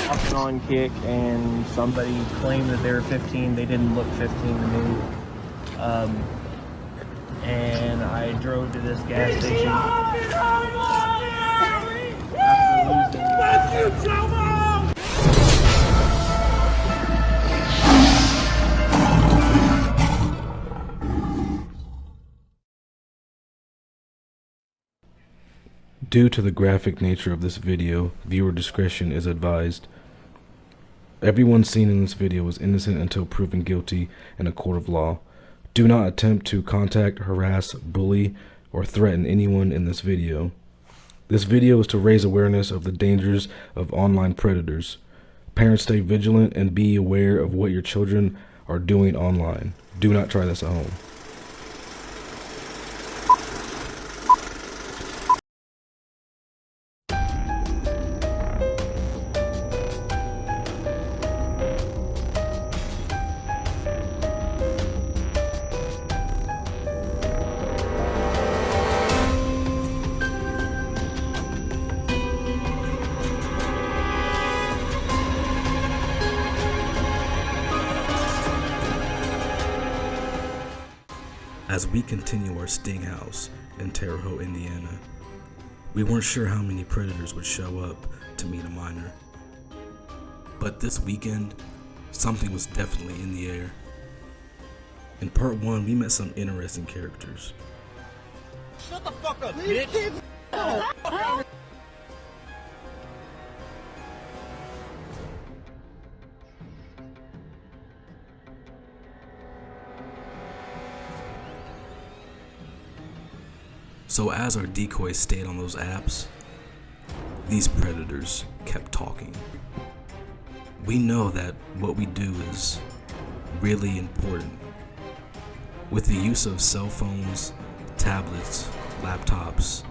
walking on Kick and somebody claimed that they were 15. They didn't look 15 to me. And I drove to this gas station. Due to the graphic nature of this video, viewer discretion is advised. Everyone seen in this video is innocent until proven guilty in a court of law. Do not attempt to contact, harass, bully, or threaten anyone in this video. This video is to raise awareness of the dangers of online predators. Parents, stay vigilant and be aware of what your children are doing online. Do not try this at home. As we continue our sting house in Terre, Haute, Indiana, we weren't sure how many predators would show up to meet a minor. But this weekend, something was definitely in the air. In part 1, we met some interesting characters. Shut the fuck up, bitch! So as our decoys stayed on those apps, these predators kept talking. We know that what we do is really important. With the use of cell phones, tablets, laptops,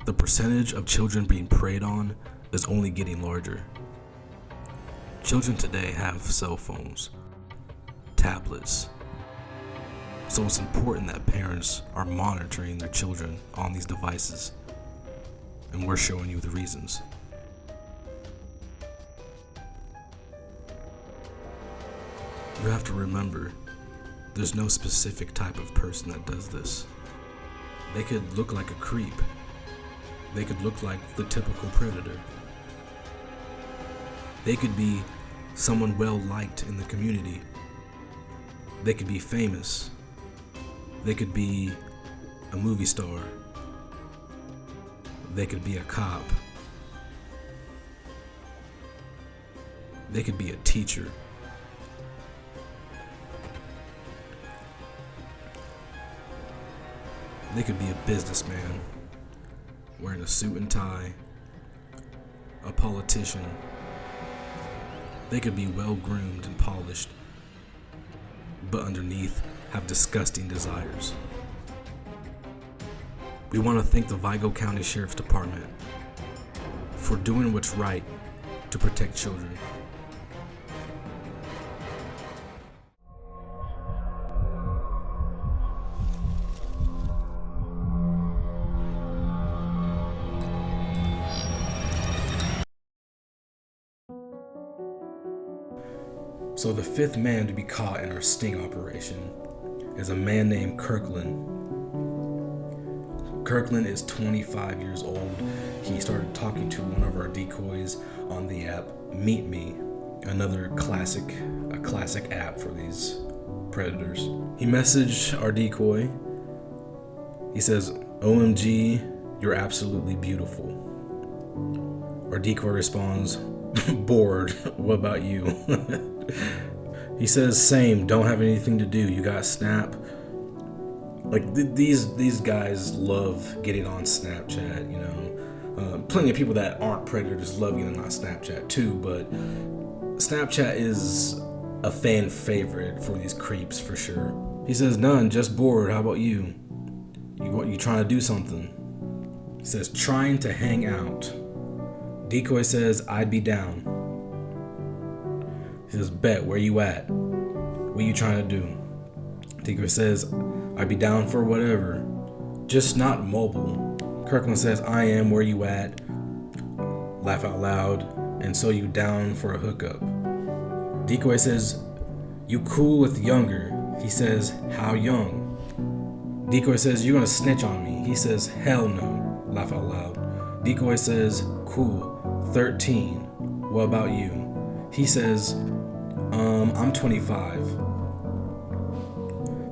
the percentage of children being preyed on is only getting larger. Children today have cell phones, tablets, so it's important that parents are monitoring their children on these devices, and we're showing you the reasons. You have to remember, there's no specific type of person that does this. They could look like a creep. They could look like the typical predator. They could be someone well liked in the community. They could be famous. They could be a movie star. They could be a cop. They could be a teacher. They could be a businessman wearing a suit and tie, a politician. They could be well groomed and polished, but underneath have disgusting desires. We want to thank the Vigo County Sheriff's Department for doing what's right to protect children. So the fifth man to be caught in our sting operation is a man named Kirkland. Kirkland is 25 years old. He started talking to one of our decoys on the app Meet Me, another classic app for these predators. He messaged our decoy. He says, "OMG, you're absolutely beautiful." Our decoy responds, "Bored, what about you?" He says, "Same, don't have anything to do. You got Snap?" Like these guys love getting on Snapchat, you know. Plenty of people that aren't predators love getting on Snapchat too, but Snapchat is a fan favorite for these creeps for sure. He says, "None, just bored. How about you? You trying to do something?" He says, "Trying to hang out." Decoy says, "I'd be down." He says, "Bet, where you at? What you trying to do?" Decoy says, "I'd be down for whatever, just not mobile." Kirkland says, "I am, where you at?" Laugh out loud. and so you down for a hookup? Decoy says, you cool with younger? He says, how young? Decoy says, you gonna snitch on me? He says, hell no. Laugh out loud. Decoy says, cool, 13. What about you? He says, I'm 25.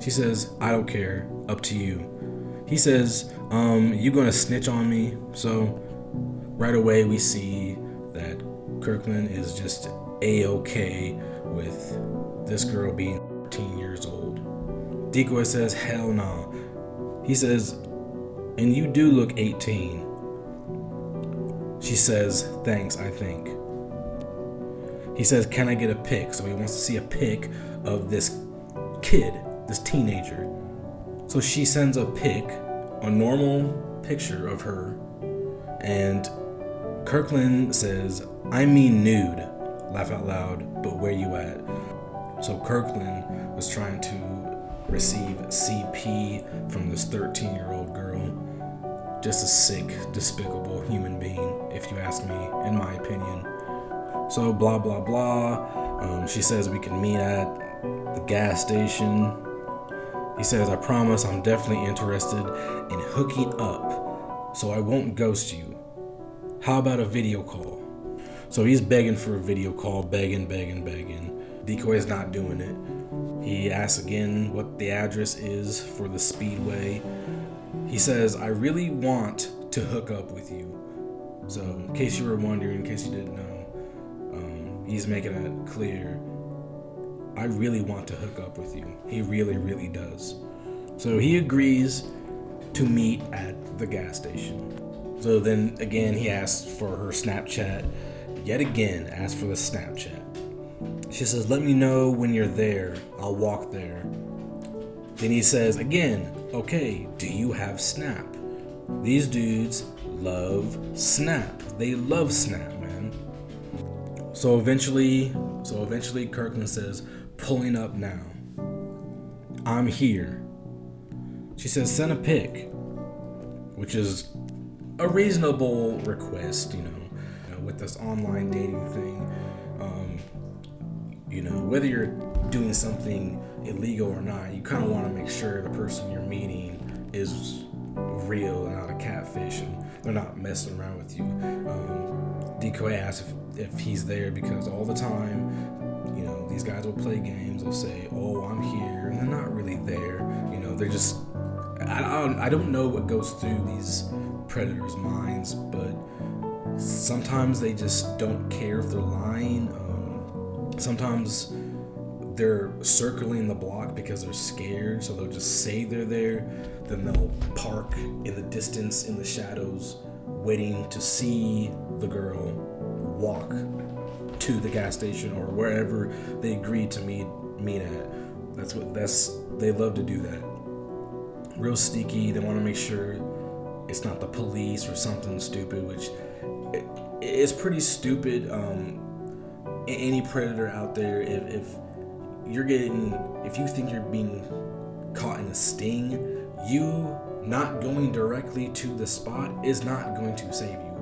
She says, I don't care, up to you. He says, you gonna snitch on me? So right away we see that Kirkland is just A-okay with this girl being 13 years old. Decoy says, hell nah. He says, and you do look 18. She says, thanks, I think. He says, can I get a pic? So he wants to see a pic of this kid, this teenager. So she sends a pic, a normal picture of her, and Kirkland says, I mean nude. Laugh out loud, but where you at? So Kirkland was trying to receive CP from this 13-year-old girl. Just a sick, despicable human being, if you ask me, in my opinion. So blah, blah, blah. She says we can meet at the gas station. He says, I promise I'm definitely interested in hooking up, so I won't ghost you. How about a video call? So he's begging for a video call, begging. Decoy is not doing it. He asks again what the address is for the Speedway. He says, I really want to hook up with you. So in case you were wondering, in case you didn't know, he's making it clear, I really want to hook up with you. He really, really does. So he agrees to meet at the gas station. So then again, he asks for her Snapchat. Yet again, asks for the Snapchat. She says, let me know when you're there. I'll walk there. Then he says again, okay, do you have Snap? These dudes love Snap. They love Snap, man. So eventually Kirkland says, pulling up now. I'm here. She says, send a pic, which is a reasonable request, with this online dating thing. Whether you're doing something illegal or not, you kind of want to make sure the person you're meeting is real and not a catfish, and they're not messing around with you. Decoy asks if he's there because all the time, these guys will play games. They'll say, "Oh, I'm here," and they're not really there. They're just. I don't know what goes through these predators' minds, but sometimes they just don't care if they're lying. Sometimes they're circling the block because they're scared, so they'll just say they're there. Then they'll park in the distance in the shadows, waiting to see the girl walk to the gas station or wherever they agreed to meet at. They love to do that. Real sneaky. They want to make sure it's not the police or something stupid, which is pretty stupid. Any predator out there, if you think you're being caught in a sting, you not going directly to the spot is not going to save you.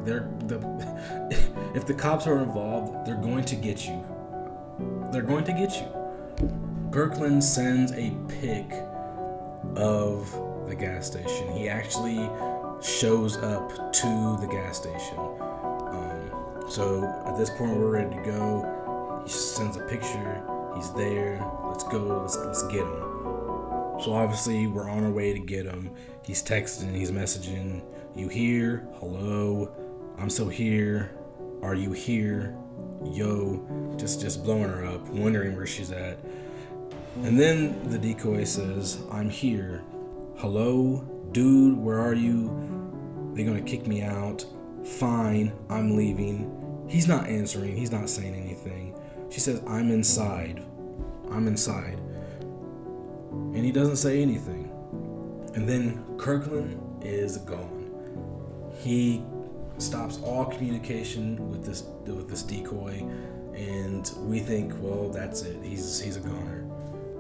If the cops are involved, they're going to get you. Kirkland sends a pic of the gas station. He actually shows up to the gas station. So at this point, we're ready to go. He sends a picture. He's there. Let's go. Let's get him. So obviously, we're on our way to get him. He's texting. He's messaging. You here? Hello. I'm so here. Are you here? Yo. Just blowing her up, wondering where she's at. And then the decoy says, I'm here. Hello? Dude, where are you? They're gonna kick me out. Fine, I'm leaving. He's not answering. He's not saying anything. She says, I'm inside. And he doesn't say anything. And then Kirkland is gone. He stops all communication with this decoy, and we think, well, that's it. He's a goner.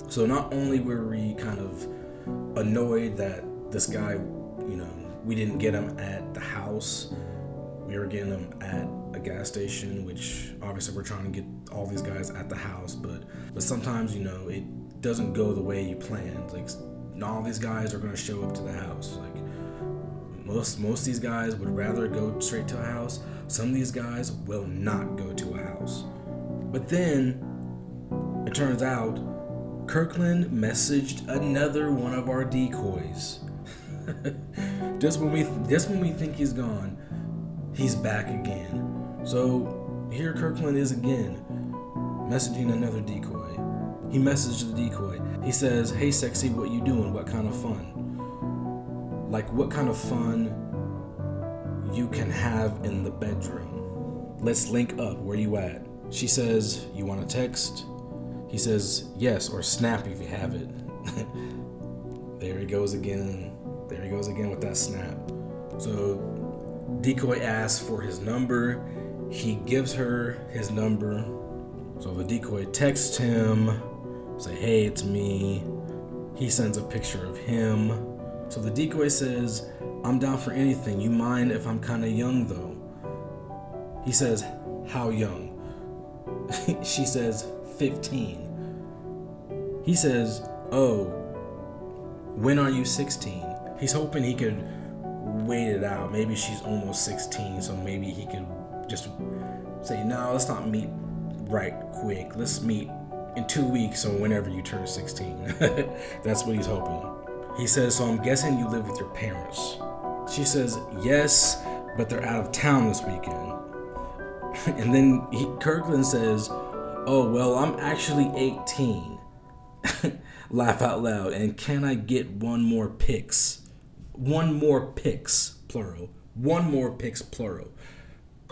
So not only were we kind of annoyed that this guy, we didn't get him at the house, we were getting him at a gas station, which obviously we're trying to get all these guys at the house, but sometimes, you know, it doesn't go the way you planned. Like, not all these guys are gonna show up to the house. Like, most of these guys would rather go straight to a house. Some of these guys will not go to a house. But then it turns out Kirkland messaged another one of our decoys. just when we think he's gone, he's back again. So here Kirkland is again, messaging another decoy. He messaged the decoy. He says, "Hey sexy, what you doing? What kind of fun?" Like, what kind of fun you can have in the bedroom? Let's link up. Where you at? She says, "You want to text?" He says, "Yes, or snap if you have it." There he goes again. There he goes again with that snap. So decoy asks for his number. He gives her his number. So the decoy texts him, say, "Hey, it's me." He sends a picture of him. So the decoy says, "I'm down for anything. You mind if I'm kind of young though?" He says, "How young?" She says, 15. He says, "Oh, when are you 16? He's hoping he could wait it out. Maybe she's almost 16, so maybe he could just say, "No, let's not meet right quick. Let's meet in 2 weeks or whenever you turn 16. That's what he's hoping. He says, "So I'm guessing you live with your parents." She says, "Yes, but they're out of town this weekend." And then Kirkland says, "Oh, well, I'm actually 18. Laugh out loud. "And can I get one more pics?" One more pics, plural. One more pics, plural.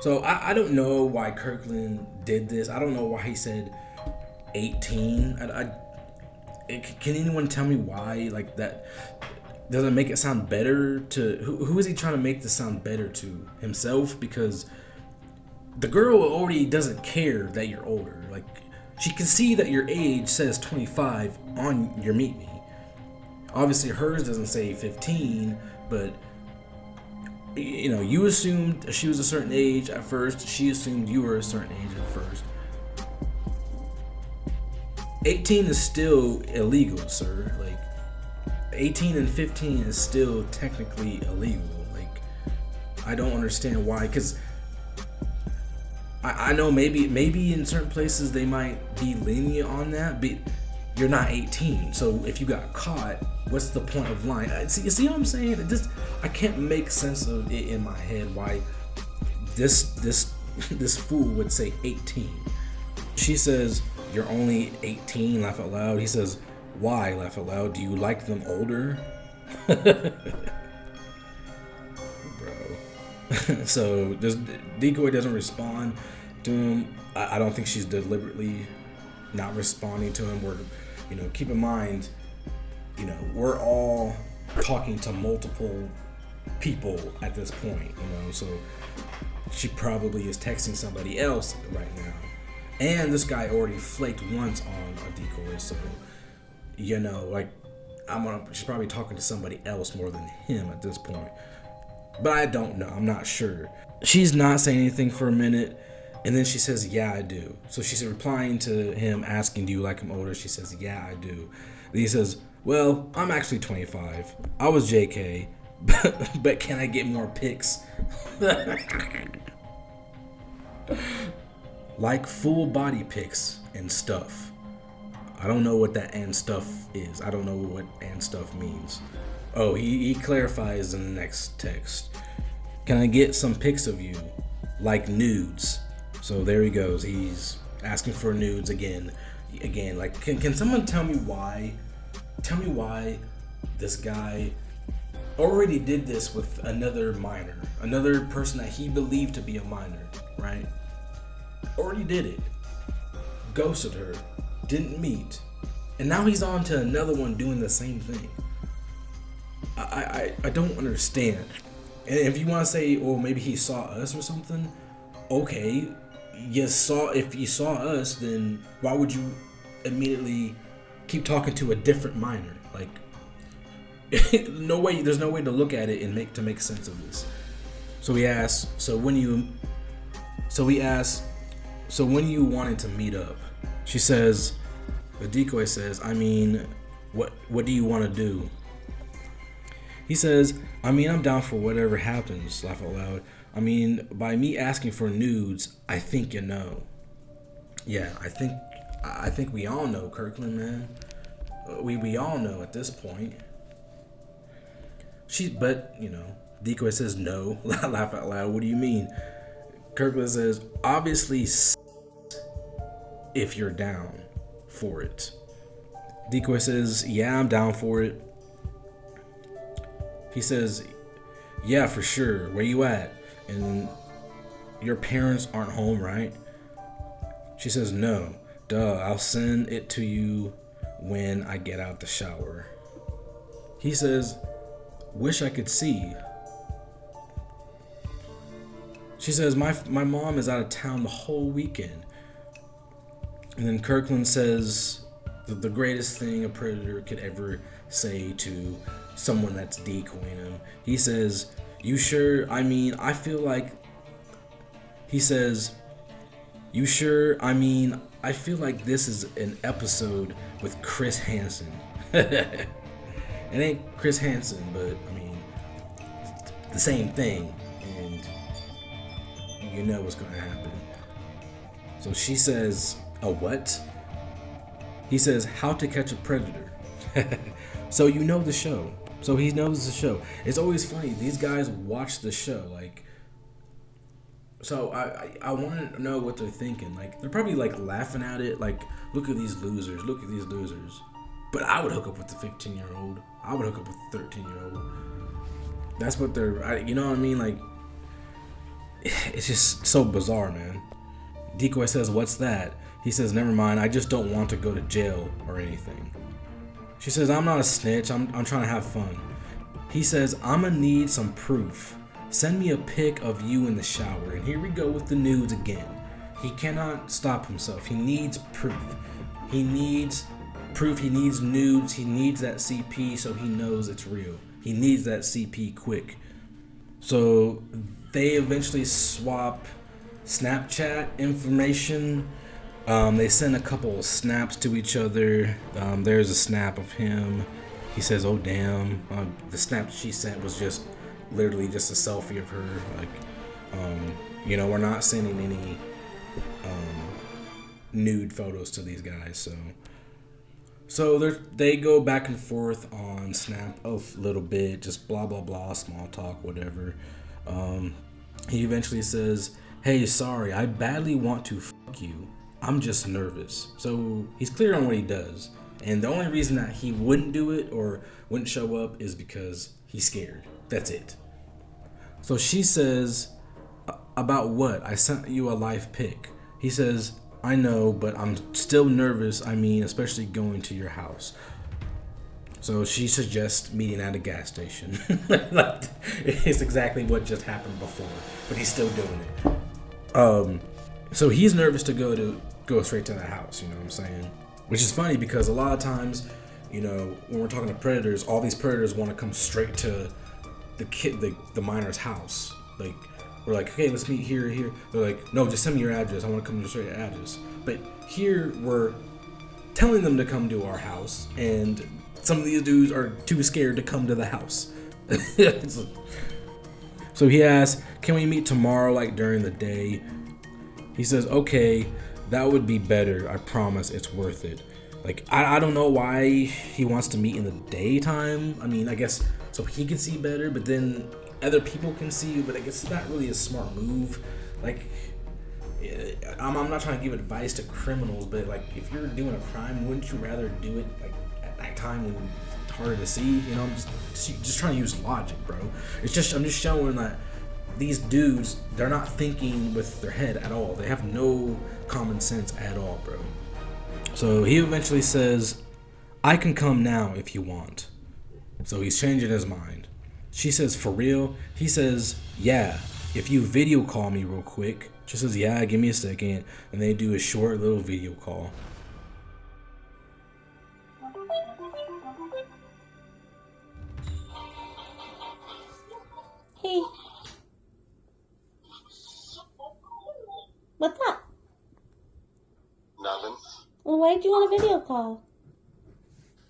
So I don't know why Kirkland did this. I don't know why he said 18. Can anyone tell me why? Like, that doesn't make it sound better to... Who is he trying to make this sound better to? Himself? Because the girl already doesn't care that you're older. Like, she can see that your age says 25 on your Meet Me. Obviously, hers doesn't say 15, but, you know, you assumed she was a certain age at first. She assumed you were a certain age at first. 18 is still illegal, sir. Like, 18 and 15 is still technically illegal. Like, I don't understand why, because I know maybe in certain places they might be lenient on that, but you're not 18. So if you got caught, what's the point of lying? You see what I'm saying? I can't make sense of it in my head why this fool would say 18. She says, "You're only 18, laugh out loud." He says, "Why, laugh out loud? Do you like them older?" Bro. So this decoy doesn't respond to him. I don't think she's deliberately not responding to him. Keep in mind, we're all talking to multiple people at this point, so she probably is texting somebody else right now. And this guy already flaked once on a decoy, so she's probably talking to somebody else more than him at this point. But I don't know. I'm not sure. She's not saying anything for a minute, and then she says, "Yeah, I do." So she's replying to him, asking, "Do you like him older?" She says, "Yeah, I do." Then he says, "Well, I'm actually 25. I was JK, but can I get more pics?" Like full body pics and stuff. I don't know what that "and stuff" is. I don't know what "and stuff" means. Oh, he clarifies in the next text. "Can I get some pics of you? Like nudes." So there he goes. He's asking for nudes again. Like, can someone tell me why this guy already did this with another minor, another person that he believed to be a minor, right? Already did it. Ghosted her. Didn't meet. And now he's on to another one doing the same thing. I don't understand. And if you want to say, "Oh, maybe he saw us or something," okay. If you saw us, then why would you immediately keep talking to a different minor? Like, there's no way to look at it and make sense of this. So he asks, so when So he asks, so when you wanted to meet up? She says, the decoy says, I mean, what do you want to do? He says, I mean, I'm down for whatever happens, laugh out loud. I mean, by me asking for nudes, I think you know. Yeah, I think we all know, Kirkland, man. We all know at this point. But, you know, decoy says no, laugh out loud. What do you mean? Kirkland says, obviously, if you're down for it. Decoy says, yeah, I'm down for it. He says, yeah, for sure. Where you at? And your parents aren't home, right? She says, no. Duh, I'll send it to you when I get out the shower. He says, wish I could see. She says, my mom is out of town the whole weekend. And then Kirkland says the greatest thing a predator could ever say to someone that's decoying him. He says, you sure? I mean, I feel like... He says, you sure? I mean, I feel like this is an episode with Chris Hansen. It ain't Chris Hansen, but, I mean, the same thing. And you know what's gonna happen. So she says, a what? He says, How to Catch a Predator. So you know the show. So he knows the show. It's always funny. These guys watch the show. Like, so I want to know what they're thinking. Like, they're probably like laughing at it. Like, look at these losers. Look at these losers. But I would hook up with the 15-year-old. I would hook up with the 13-year-old. That's what they're, you know what I mean? Like, it's just so bizarre, man. Decoy says, what's that? He says, never mind. I just don't want to go to jail or anything. She says, I'm not a snitch. I'm trying to have fun. He says, I'm going to need some proof. Send me a pic of you in the shower. And here we go with the nudes again. He cannot stop himself. He needs proof. He needs proof. He needs nudes. He needs that CP so he knows it's real. He needs that CP quick. So they eventually swap Snapchat information. They send a couple of snaps to each other. There's a snap of him. He says, oh damn. The snap she sent was just literally just a selfie of her. Like, you know, we're not sending any nude photos to these guys. So they go back and forth on Snap a little bit, just blah blah blah, small talk, whatever. He eventually says, hey, sorry, I badly want to fuck you. I'm just nervous. So he's clear on what he does. And the only reason that he wouldn't do it or wouldn't show up is because he's scared. That's it. So she says, about what? I sent you a live pic. He says, I know, but I'm still nervous. I mean, especially going to your house. So she suggests meeting at a gas station. It's exactly what just happened before, but he's still doing it. So he's nervous to go straight to the house, you know what I'm saying? Which is funny because a lot of times, you know, when we're talking to predators, all these predators want to come straight to the minor's house. Like, we're like, okay, let's meet here. They're like, no, just send me your address. I want to come to straight your address. But here we're telling them to come to our house, and some of these dudes are too scared to come to the house. So he asks, can we meet tomorrow, like during the day? He says, okay, that would be better. I promise it's worth it. Like, I don't know why he wants to meet in the daytime. I mean, I guess so he can see better, but then other people can see you, but I guess it's not really a smart move. Like, I'm not trying to give advice to criminals, but like, if you're doing a crime, wouldn't you rather do it like at nighttime when it's harder to see? You know, I'm just trying to use logic, bro. I'm just showing that these dudes, they're not thinking with their head at all. They have no common sense at all, bro. So he eventually says, I can come now if you want. So he's changing his mind. She says, for real? He says, yeah, if you video call me real quick. She says, yeah, give me a second. And they do a short little video call. Hey. am. Well, why did you want a video call?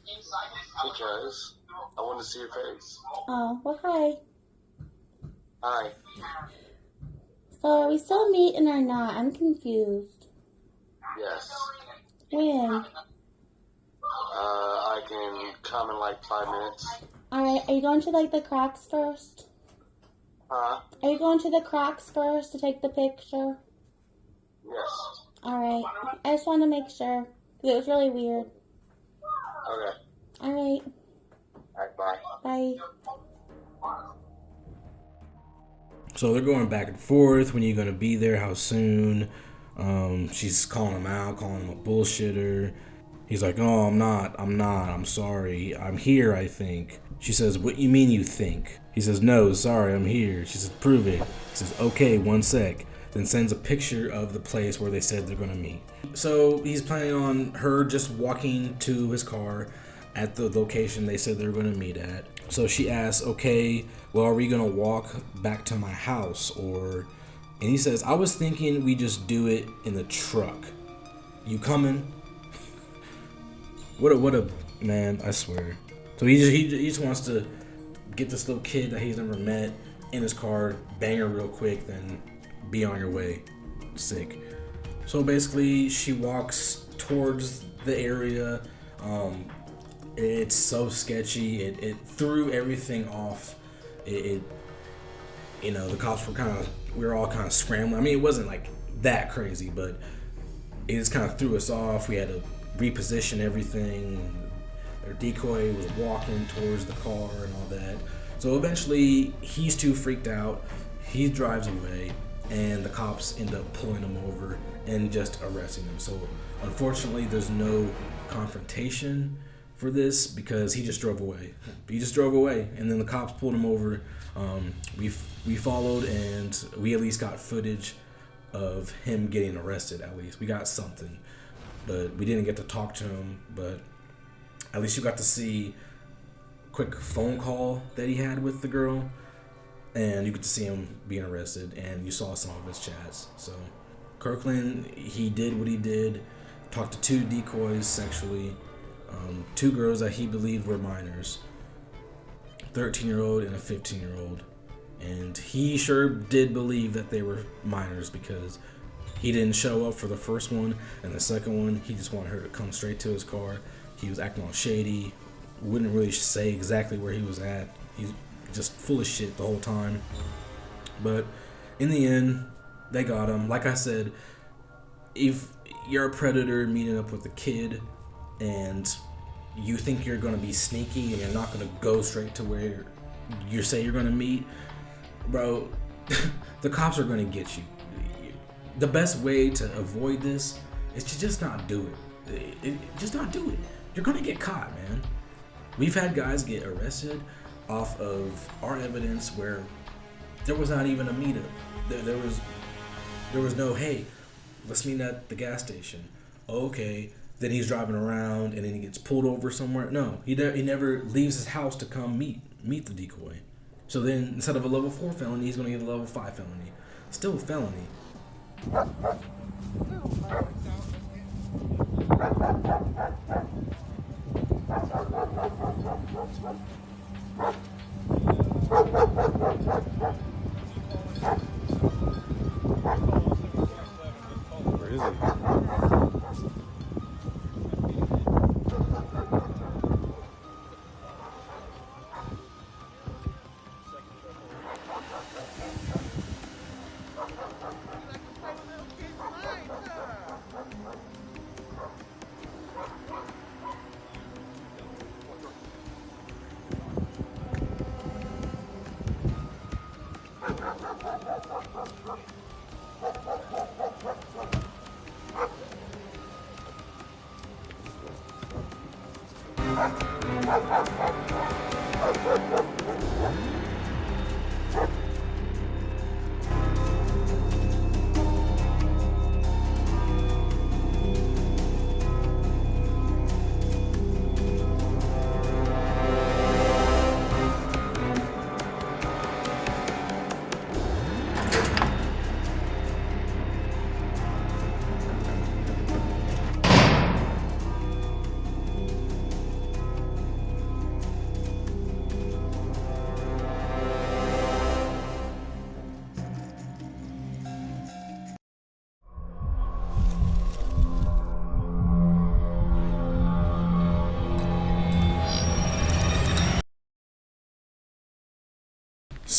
Because I want to see your face. Oh, well, hi. Hi. So, are we still meeting or not? I'm confused. Yes. When? I can come in like 5 minutes. Alright, are you going to, like, the Crocs first? Huh? Are you going to the Crocs first to take the picture? Yes. Alright. I just wanted to make sure. 'Cause it was really weird. Okay. Alright. Alright, bye. Bye. So they're going back and forth. When are you gonna be there? How soon? She's calling him out, calling him a bullshitter. He's like, "Oh, I'm not. I'm sorry. I'm here, I think." She says, "What you mean you think?" He says, "No, sorry, I'm here." She says, "Prove it." He says, "Okay, 1 sec." Then sends a picture of the place where they said they're gonna meet. So he's planning on her just walking to his car at the location they said they were gonna meet at. So she asks, "Okay, well, are we gonna walk back to my house or?" And he says, "I was thinking we just do it in the truck. You coming?" What a man, I swear. So he just wants to get this little kid that he's never met in his car, bang her real quick, then be on your way. Sick. So basically, she walks towards the area. It's so sketchy. It threw everything off. The cops we were all kind of scrambling. I mean, it wasn't like that crazy, but it just kind of threw us off. We had to reposition everything. Their decoy was walking towards the car and all that. So eventually, he's too freaked out. He drives away, and the cops end up pulling him over and just arresting him. So unfortunately, there's no confrontation for this because he just drove away. And then the cops pulled him over. We followed, and we at least got footage of him getting arrested. At least we got something, but we didn't get to talk to him. But at least you got to see a quick phone call that he had with the girl, and you get to see him being arrested, and you saw some of his chats. So Kirkland, he did what he did, talked to 2 decoys sexually, 2 girls that he believed were minors, 13-year-old and a 15-year-old. And he sure did believe that they were minors because he didn't show up for the first one, and the second one, he just wanted her to come straight to his car. He was acting all shady, wouldn't really say exactly where he was at. He's just full of shit the whole time. But in the end, they got him. Like I said, if you're a predator meeting up with a kid and you think you're going to be sneaky and you're not going to go straight to where you say you're going to meet, bro, the cops are going to get you. The best way to avoid this is to just not do it. Just not do it. You're going to get caught, man. We've had guys get arrested off of our evidence where there was not even a meetup. There was no, "Hey, let's meet at the gas station." Okay, then he's driving around and then he gets pulled over somewhere. No, he never leaves his house to come meet the decoy. So then instead of a level 4 felony, he's going to get a level 5 felony. Still a felony. Where is he?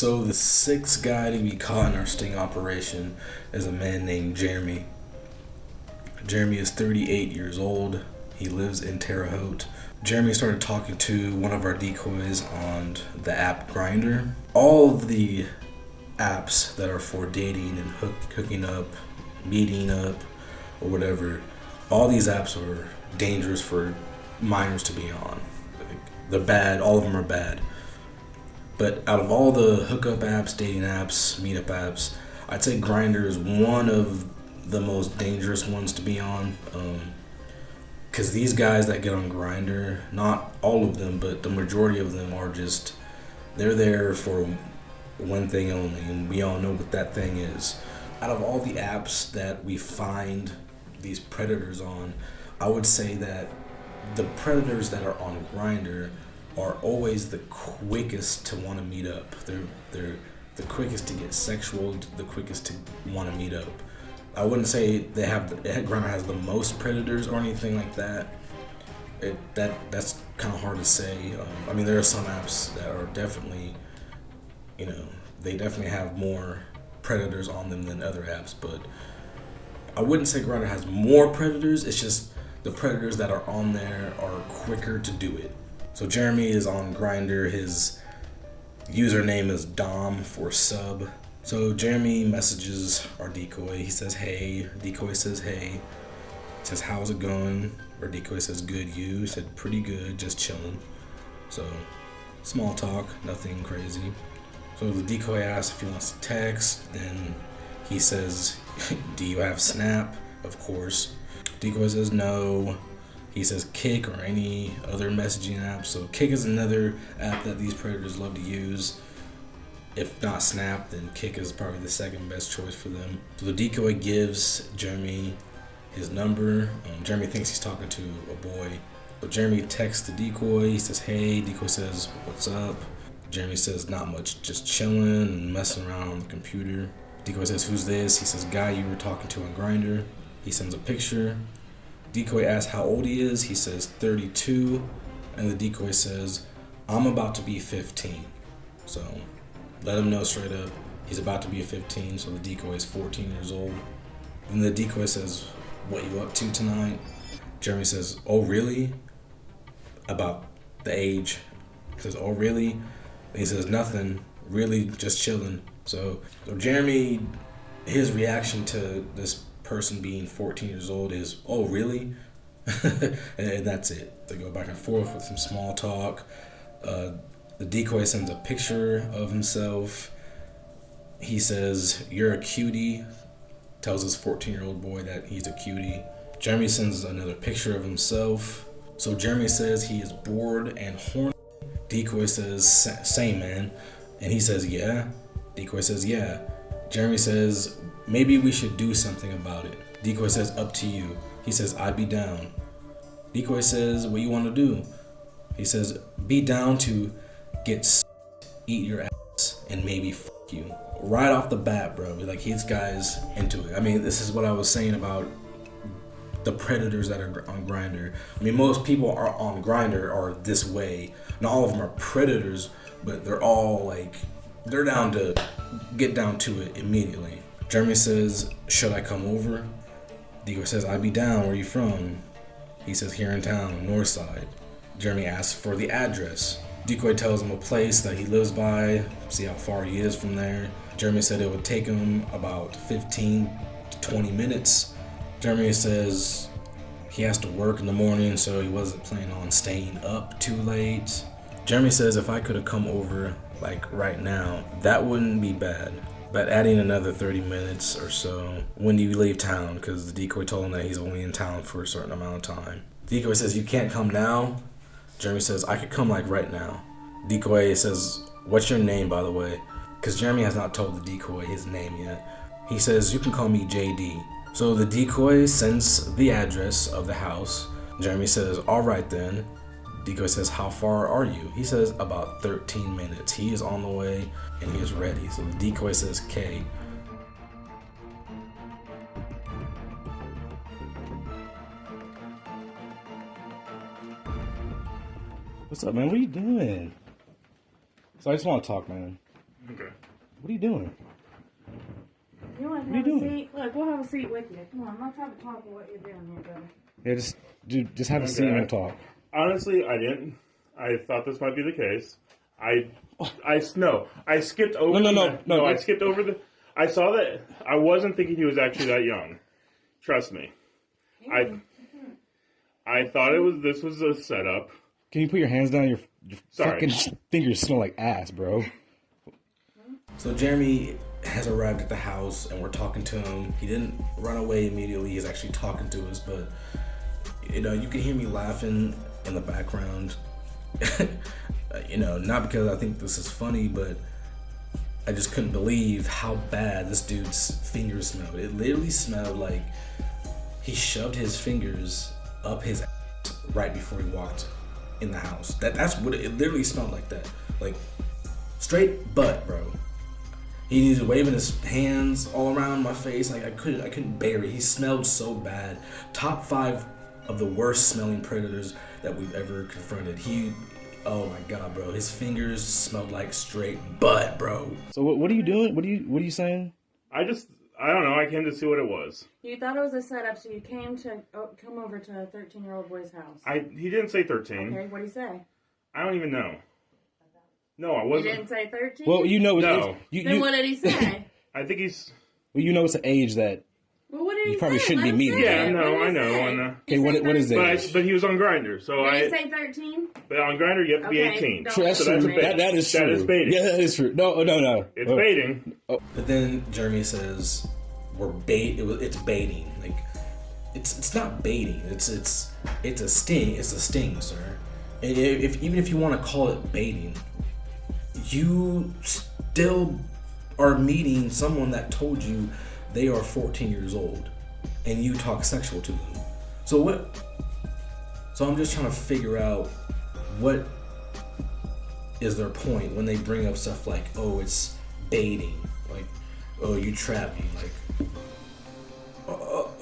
So the sixth guy to be caught in our sting operation is a man named Jeremy. Jeremy is 38 years old. He lives in Terre, Haute. Jeremy started talking to one of our decoys on the app Grindr. All of the apps that are for dating and hooking up, meeting up, or whatever, all these apps are dangerous for minors to be on. They're bad. All of them are bad. But out of all the hookup apps, dating apps, meetup apps, I'd say Grindr is one of the most dangerous ones to be on. Because these guys that get on Grindr, not all of them, but the majority of them are just, they're there for one thing only, and we all know what that thing is. Out of all the apps that we find these predators on, I would say that the predators that are on Grindr are always the quickest to want to meet up. They're the quickest to get sexual, the quickest to want to meet up. I wouldn't say Grindr has the most predators or anything like that. That's kind of hard to say. I mean, there are some apps that are definitely, they definitely have more predators on them than other apps, but I wouldn't say Grindr has more predators. It's just the predators that are on there are quicker to do it. So Jeremy is on Grindr. His username is Dom for sub. So Jeremy messages our decoy. He says, hey. Decoy says, hey. He says, how's it going? Our decoy says, good. You? He said, pretty good, just chilling. So small talk, nothing crazy. So the decoy asks if he wants to text. Then he says, do you have Snap? Of course. Decoy says no. He says Kick or any other messaging app. So Kick is another app that these predators love to use. If not Snap, then Kick is probably the second best choice for them. So the decoy gives Jeremy his number. Jeremy thinks he's talking to a boy. So Jeremy texts the decoy. He says, hey. Decoy says, what's up? Jeremy says, not much, just chilling and messing around on the computer. Decoy says, who's this? He says, guy you were talking to on Grindr. He sends a picture. Decoy asks how old he is. He says 32. And the decoy says, I'm about to be 15. So let him know straight up he's about to be 15. So the decoy is 14 years old. And the decoy says, what you up to tonight? Jeremy says, oh really? About the age. He says, oh really? And he says, nothing, really just chilling. So Jeremy, his reaction to this person being 14 years old is, oh really? And that's it. They go back and forth with some small talk. The decoy sends a picture of himself. He says, you're a cutie. Tells his 14-year-old boy that he's a cutie. Jeremy sends another picture of himself. So Jeremy says he is bored and horny. Decoy says, same man. And he says, yeah. Decoy says, yeah. Jeremy says, maybe we should do something about it. Decoy says, up to you. He says, I'd be down. Decoy says, what you want to do? He says, be down to get eat your ass, and maybe fuck you. Right off the bat, bro. Like, this guy's into it. I mean, this is what I was saying about the predators that are on Grindr. I mean, most people are on Grindr are this way. Not all of them are predators, but they're all like, they're down to get down to it immediately. Jeremy says, should I come over? Decoy says, I'd be down. Where are you from? He says, here in town, north side. Jeremy asks for the address. Decoy tells him a place that he lives by, see how far he is from there. Jeremy said it would take him about 15 to 20 minutes. Jeremy says he has to work in the morning, so he wasn't planning on staying up too late. Jeremy says if I could have come over like right now, that wouldn't be bad. But adding another 30 minutes or so, when do you leave town? Because the decoy told him that he's only in town for a certain amount of time. Decoy says, you can't come now? Jeremy says, I could come like right now. Decoy says, what's your name, by the way? Because Jeremy has not told the decoy his name yet. He says, you can call me JD. So the decoy sends the address of the house. Jeremy says, all right then. Decoy says, how far are you? He says, about 13 minutes. He is on the way and he is ready. So the decoy says, K. What's up, man? What are you doing? So I just want to talk, man. Okay. What are you doing? You want to What are have you a doing? seat? Look, we'll have a seat with you. Come on, I'm not trying to talk about what you're doing here, brother. Yeah, just have a seat and we'll talk. Honestly, I didn't. I thought this might be the case. I skipped over. No. I skipped over the. I saw that. I wasn't thinking he was actually that young. Trust me. I thought this was a setup. Can you put your hands down? Your Sorry. fucking fingers smell like ass, bro. So Jeremy has arrived at the house and we're talking to him. He didn't run away immediately. He's actually talking to us, but you can hear me laughing in the background. Not because I think this is funny, but I just couldn't believe how bad this dude's fingers smelled. It literally smelled like he shoved his fingers up his ass right before he walked in the house. That's what it literally smelled like. That, like straight butt, bro. He was waving his hands all around my face. Like I couldn't bear it. He smelled so bad. Top 5 of the worst smelling predators that we've ever confronted. Oh my god, bro. His fingers smelled like straight butt, bro. So what are you doing? What are you saying? I don't know. I came to see what it was. You thought it was a setup, so you came to come over to a 13-year-old boy's house. He didn't say 13. Okay, what'd he say? I don't even know. No, I wasn't. He didn't say 13? Well, No. Then what did he say? I think he's. Well, it's an age that Well, what did he you probably say? shouldn't Let be him meeting. say Yeah, it. no, What I did he know. say? I know. Okay, what is it? But he was on Grindr, so Did he say 13? But on Grindr, you have to be Okay, 18. don't- True, that's So that's true. a bait. That is true. That is baiting. Yeah, that is true. No. It's baiting. Oh. But then Jeremy says it's baiting. Like it's not baiting. It's a sting. It's a sting, sir. And even if you want to call it baiting, you still are meeting someone that told you they are 14 years old, and you talk sexual to them. So what? So I'm just trying to figure out what is their point when they bring up stuff like, oh, it's baiting, like, oh, you trapped me, like,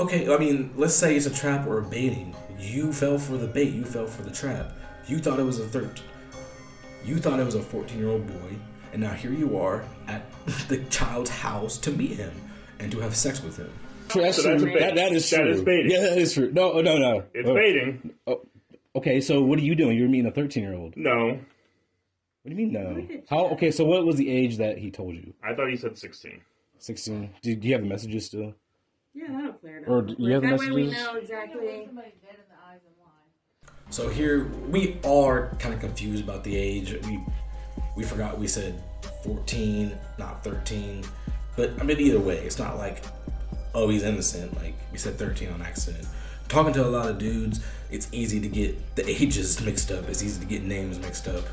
okay, I mean, let's say it's a trap or a baiting. You fell for the bait, you fell for the trap. You thought it was a 14-year-old boy, and now here you are at the child's house to meet him and to have sex with him. That's So that's true. a bait. That is true. That is baiting. Yeah, that is true. No. It's baiting. Oh, okay, so what are you doing? You're meeting a 13-year-old. No. What do you mean no? How? Okay, so what was the age that he told you? I thought he said 16. 16. Do you have the messages still? Yeah, that'll clear it up. Or do you have the that way we messages? know exactly. So here we are kind of confused about the age. We forgot we said 14, not 13. But I mean, either way, it's not like, oh, he's innocent. Like we said 13 on accident. Talking to a lot of dudes, it's easy to get the ages mixed up. It's easy to get names mixed up.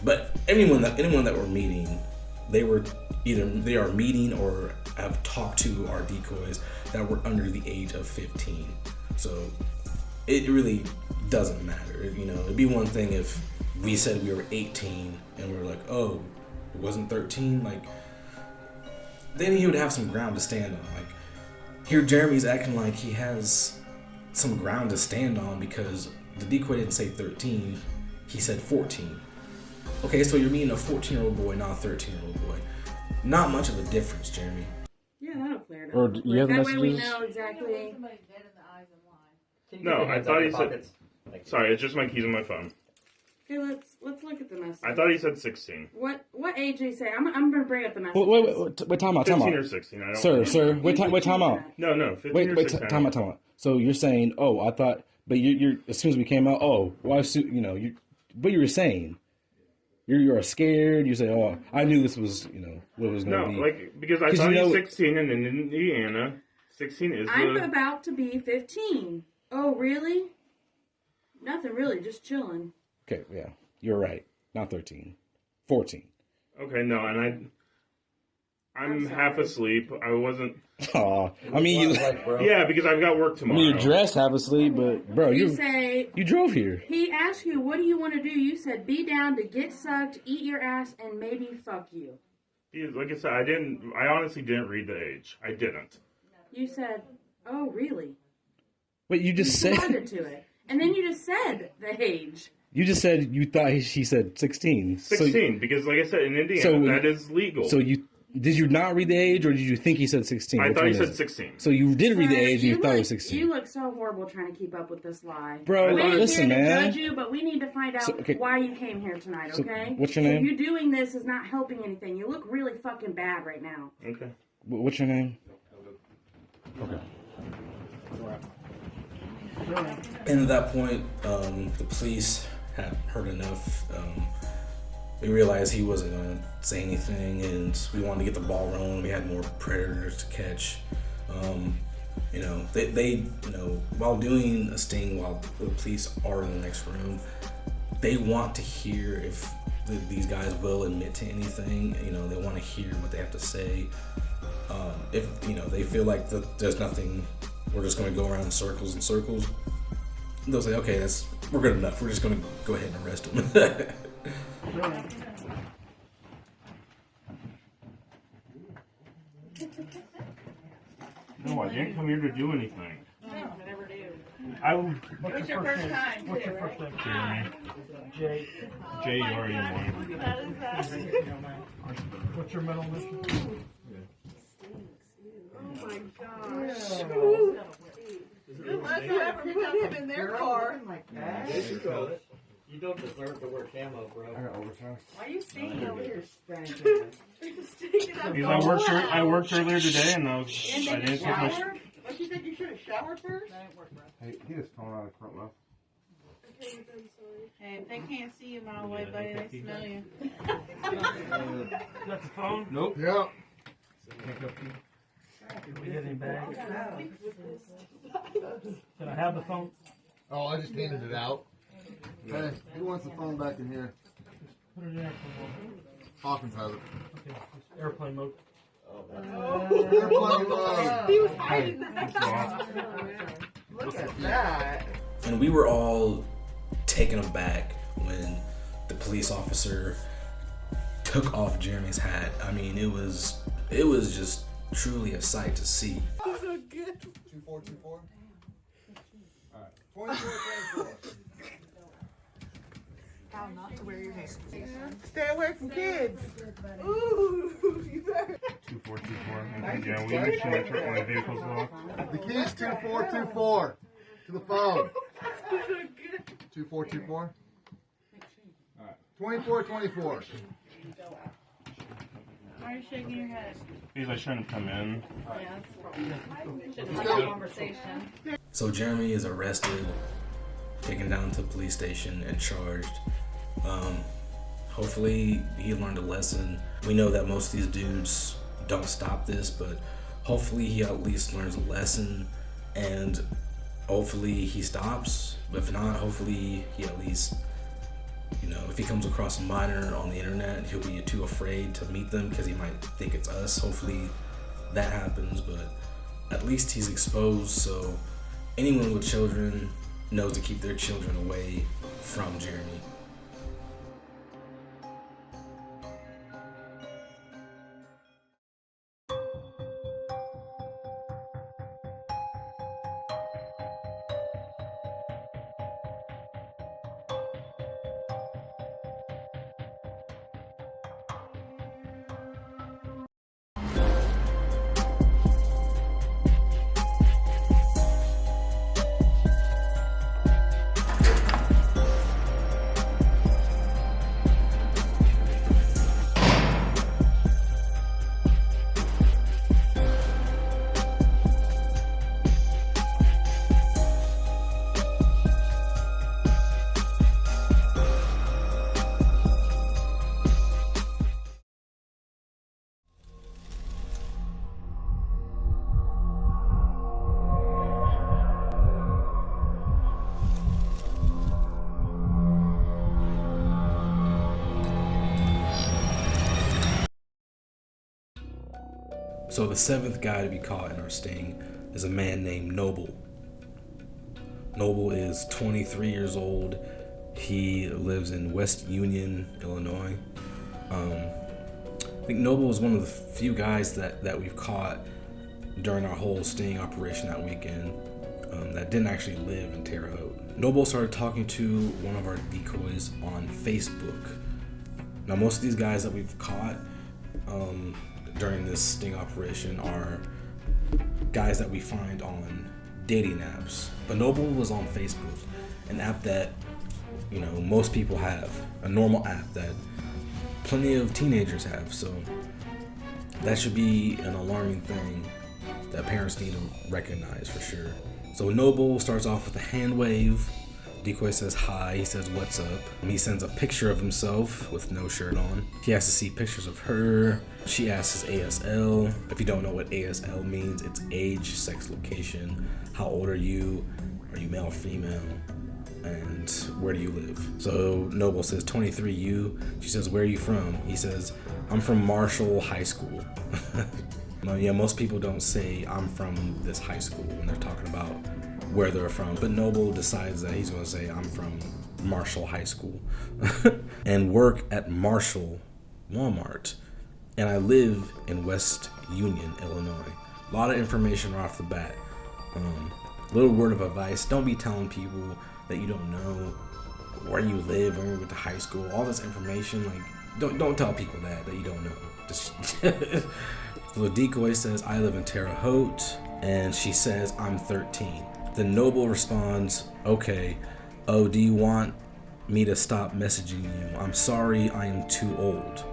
But anyone that we're meeting, they are meeting or have talked to our decoys that were under the age of 15. So it really doesn't matter. It'd be one thing if we said we were 18 and we were like, oh, it wasn't 13. Like, then he would have some ground to stand on. Like, here Jeremy's acting like he has some ground to stand on because the decoy didn't say 13, he said 14. Okay, so you're meeting a 14-year-old boy, not a 13-year-old boy. Not much of a difference, Jeremy. Yeah, that'll clear it up. Or do you have that way messages? we know exactly. No, I thought he said. Sorry, it's just my keys on my phone. Okay, let's look at the message. I thought he said 16. What age did he say? I'm gonna bring up the message. Wait, time out. 15 or 16. I don't Sir, wait, time out. No, 15 or Wait, 16. time out. So you're saying, oh, I thought, but you're as soon as we came out, oh, why, what you were saying. You're scared. You say, "Oh, I knew this was, what it was going to be." No, because I thought he's 16, and in Indiana, 16 is I'm about to be 15. Oh, really? Nothing really, just chilling. Okay, yeah, you're right. Not 13, 14. Okay, no, and I'm half asleep. I wasn't. Aw, I mean, Yeah, because I've got work tomorrow. you're dressed half asleep, but bro, You say you drove here. he asked you, "What do you want to do?" You said, "Be down to get sucked, eat your ass, and maybe fuck you." Like I said, I honestly didn't read the age. I didn't. You said, "Oh, really?" But you just said Responded to it, and then you just said the age. you just said you thought she said 16. 16, because like I said, in Indiana, that is legal. So Did you not read the age, or did you think he said 16? I Which thought one he said is it? 16. So you did read the Sir, age, and you thought it was look- 16. You look so horrible trying to keep up with this lie. Bro, we ain't listen, here to man. judge you, but we need to find out So, okay. why you came here tonight, So, okay? what's your name? You doing this is not helping anything. You look really fucking bad right now. Okay. What's your name? Okay. And at that point, the police had heard enough. We realized he wasn't going to say anything, and we wanted to get the ball rolling. We had more predators to catch. You know, they you know, while doing a sting, while the police are in the next room, they want to hear if these guys will admit to anything. You know, they want to hear what they have to say. If, you know, they feel like there's nothing, we're just going to go around in circles and circles, they'll say, okay, we're good enough. We're just going to go ahead and arrest him. No, I didn't come here to do anything. Never do. What's your first time? What's your first name? Jeremy. J. J-R-E-Y. What's your mental mission? Oh my gosh. Unless you ever put him in their car. You don't deserve to wear camo, bro. Why are you standing over here? Because I worked earlier today, and I didn't take my. Don't you think you should have showered first? Hey, get his phone out of front left. Hey, if they can't see you a mile away, buddy, they smell you. Got the phone? Nope. Yep. Did we get any bags? Can I have the phone? Oh, I just handed it out. Hey, who wants the phone back in here? Put it in airplane mode. Hawkins has it. Okay, just airplane mode. Airplane mode. He was hiding that. Look at that. And we were all taken aback when the police officer took off Jeremy's hat. I mean, it was just truly a sight to see. So good. 2424. All right. 2424. How not to wear your hair. Stay away from kids. Ooh, you better. 2424. And yeah, we make sure my vehicle's locked. The key's 2424 to the phone. 2424. All right. 2424. Why are you shaking your head? Because I shouldn't come in. Yeah, that's shouldn't have a conversation. So Jeremy is arrested, taken down to the police station, and charged. Hopefully he learned a lesson. We know that most of these dudes don't stop this, but hopefully he at least learns a lesson, and hopefully he stops. But if not, hopefully he at least, you know, if he comes across a minor on the internet, he'll be too afraid to meet them because he might think it's us. Hopefully that happens, but at least he's exposed, so anyone with children knows to keep their children away from Jeremy. So the seventh guy to be caught in our sting is a man named Noble. Noble is 23 years old. He lives in West Union, Illinois. I think Noble is one of the few guys that we've caught during our whole sting operation that weekend that didn't actually live in Terre, Haute. Noble started talking to one of our decoys on Facebook. Now most of these guys that we've caught, during this sting operation are guys that we find on dating apps. But Noble was on Facebook, an app that, you know, most people have, a normal app that plenty of teenagers have. So that should be an alarming thing that parents need to recognize for sure. So Noble starts off with a hand wave. Decoy says hi, he says what's up, and he sends a picture of himself with no shirt on. He has to see pictures of her. She asks his ASL. If you don't know what ASL means, it's age, sex, location, how old are you male or female, and where do you live. So Noble says 23U. She says, where are you from? He says, I'm from Marshall High School. Yeah, most people don't say I'm from this high school when they're talking about where they're from. But Noble decides that he's gonna say I'm from Marshall High School and work at Marshall Walmart. And I live in West Union, Illinois. A lot of information right off the bat. Little word of advice, don't be telling people that you don't know where you live, where you went to high school, all this information. Like, don't tell people that you don't know. Just so the Decoy says, I live in Terre, Haute, and she says, I'm 13. Then Noble responds, okay, oh, do you want me to stop messaging you? I'm sorry, I am too old.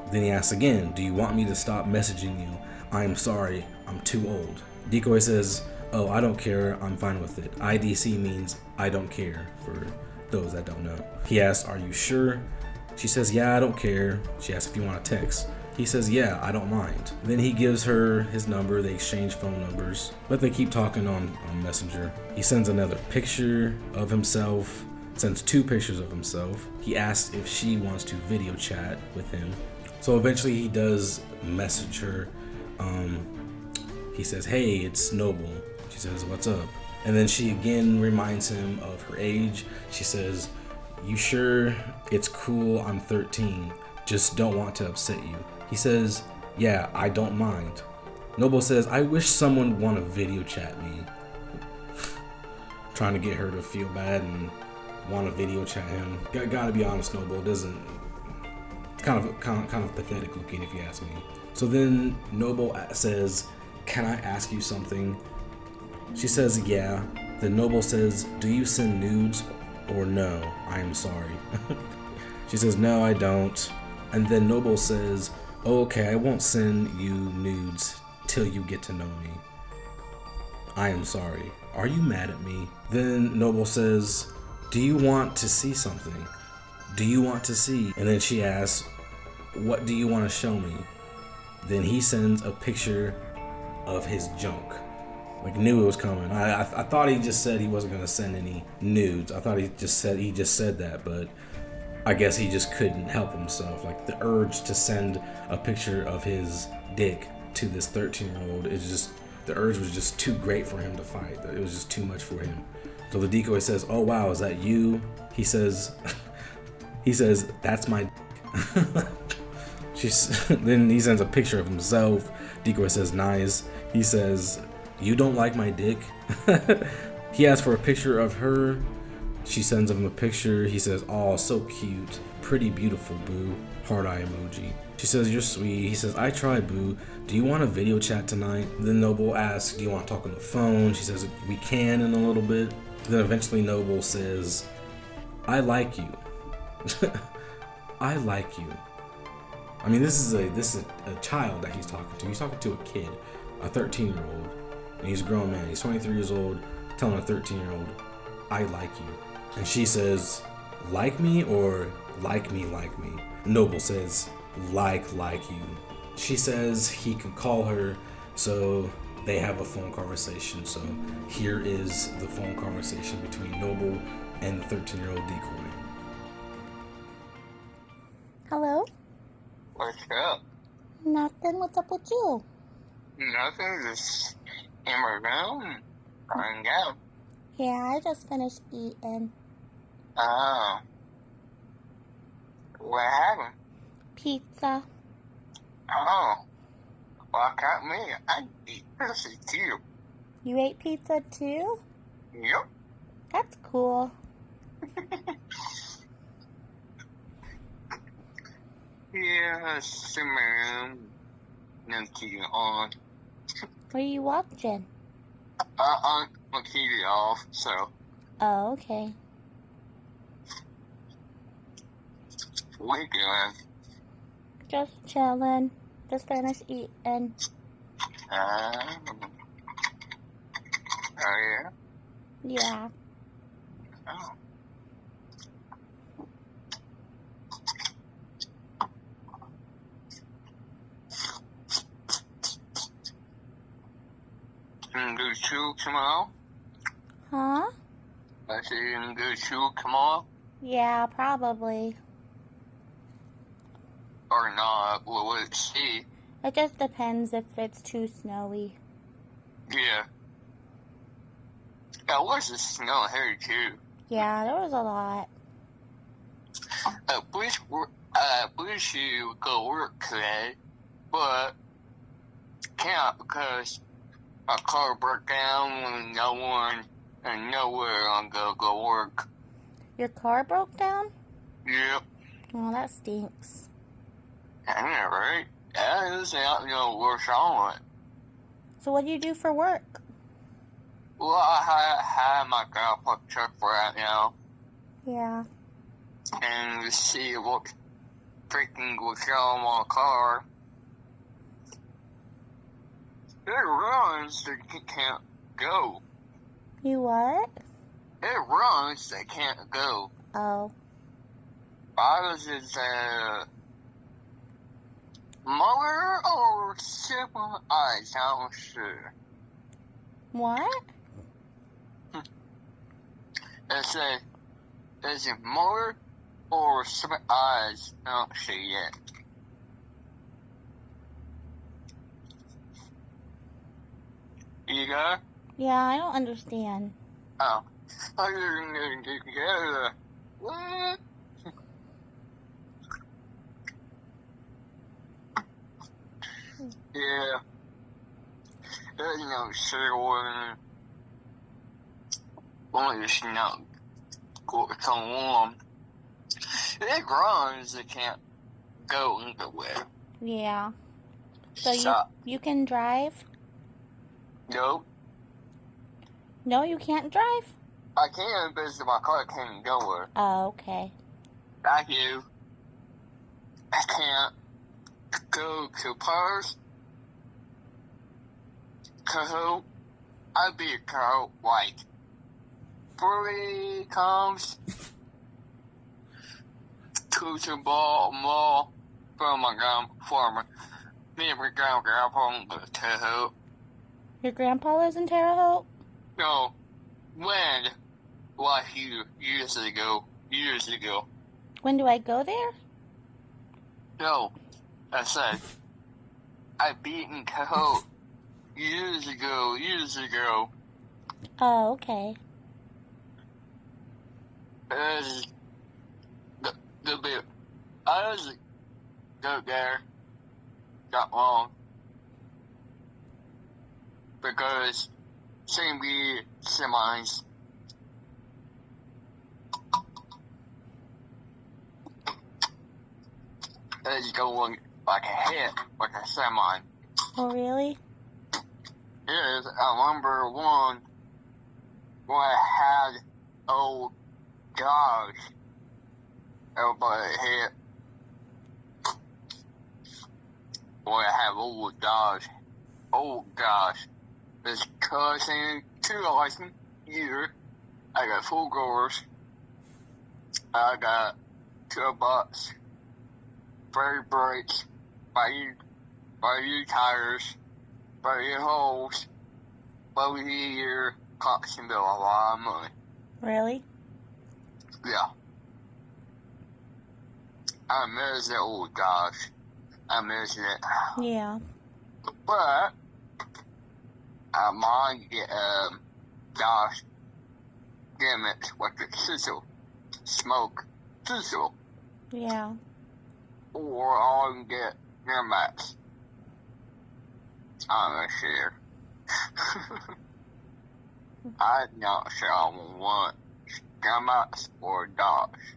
Then he asks again, do you want me to stop messaging you? I am sorry, I'm too old. Decoy says, oh, I don't care, I'm fine with it. IDC means I don't care, for those that don't know. He asks, are you sure? She says, yeah, I don't care. She asks if you want to text. He says, yeah, I don't mind. Then he gives her his number. They exchange phone numbers, but they keep talking on Messenger. He sends another picture of himself, sends 2 pictures of himself. He asks if she wants to video chat with him. So eventually he does message her. He says, hey, it's Noble. She says, what's up? And then she again reminds him of her age. She says, you sure it's cool? I'm 13. Just don't want to upset you. He says, yeah, I don't mind. Noble says, I wish someone would want to video chat me. Trying to get her to feel bad and want to video chat him. Gotta be honest, Noble, it doesn't. Kind of pathetic looking if you ask me. So then Noble says, can I ask you something? She says, yeah. Then Noble says, do you send nudes or no? I am sorry. She says, no, I don't. And then Noble says, oh, okay, I won't send you nudes till you get to know me. I am sorry. Are you mad at me? Then Noble says, do you want to see something? Do you want to see? And then she asks, what do you want to show me? Then he sends a picture of his junk. Like, knew it was coming. I thought he just said he wasn't gonna send any nudes. I thought he just said that, but I guess he just couldn't help himself. Like, the urge to send a picture of his dick to this 13-year-old is just, the urge was just too great for him to fight. It was just too much for him. So the Decoy says, oh wow, is that you? He says, that's my dick. Then he sends a picture of himself. Decoy says, nice. He says, you don't like my dick? He asks for a picture of her. She sends him a picture. He says, oh, so cute. Pretty beautiful, boo. Heart eye emoji. She says, you're sweet. He says, I tried, boo. Do you want a video chat tonight? Then Noble asks, do you want to talk on the phone? She says, we can in a little bit. Then eventually Noble says, I like you. I like you. I mean, this is a child that he's talking to. He's talking to a kid, a 13-year-old, and he's a grown man. He's 23 years old, telling a 13-year-old, I like you. And she says, like me or like me, like me? Noble says, like you. She says he can call her, so they have a phone conversation. So here is the phone conversation between Noble and the 13-year-old Decoy. Hello? What's up? Nothing. What's up with you? Nothing, just in my room. Hang out. Yeah, I just finished eating. Oh. What happened? Pizza. Oh. Well, got me. I eat pizza too. You ate pizza too? Yep. That's cool. Yeah, it's in my room. no TV on. What are you watching? I'm my TV off, so. Oh, okay. What are you doing? Just chilling. Just finished eating. Oh, yeah? Yeah. Oh. You gonna go to school tomorrow? Huh? I said you gonna go to school tomorrow? Yeah, probably. Or not? We'll see. It just depends if it's too snowy. Yeah. Yeah, what's the snow here too? Yeah, there was a lot. Wish you go work today, but can't because my car broke down and nowhere I'm gonna go work. Your car broke down? Yep. Oh, that stinks. I know, right? That is not no worse on it. So what do you do for work? Well, I have my grandpa truck right now, Yeah. and to see what freaking was wrong on my car. It runs that it can't go. You what? It runs that can't go. Oh. Ours is motor or simple eyes, I'm not sure. What? Is it motor or simple eyes? I'm not sure yet. You got it? Yeah, I don't understand. Oh. I didn't get together. What? Yeah. There's no sure when it's not come warm. It runs, it can't go anywhere. Yeah. So Stop. you can drive? Nope. No, you can't drive? I can, but my car can't go where. Oh, okay. Thank you. I can't go to Paris. Cause I'd be a car like 3 times to the mall from my me and my grandpa go to Terre. Your grandpa lives in Terre Haute? No, when? Like years ago. When do I go there? No, I said I beat in Haute years ago. Oh, okay. I was go there not long because same year semis. It's going like a hit, like a semi. Oh, really? Yes, I remember one when I had old Dodge. Everybody hit. When I have old Dodge. Oh gosh. This cousin 2000 year. I got full growers. I got 2 bucks. Very brakes. By you tires. By your holes. Over the year costing me a lot of money. Really? Yeah. I miss that old Dodge. I miss it. Yeah. But I might get Dodge gimmicks with the sizzle, smoke, sizzle, Yeah. or I can get Miramax. I'm not sure. I'm not sure I want Miramax or Dodge.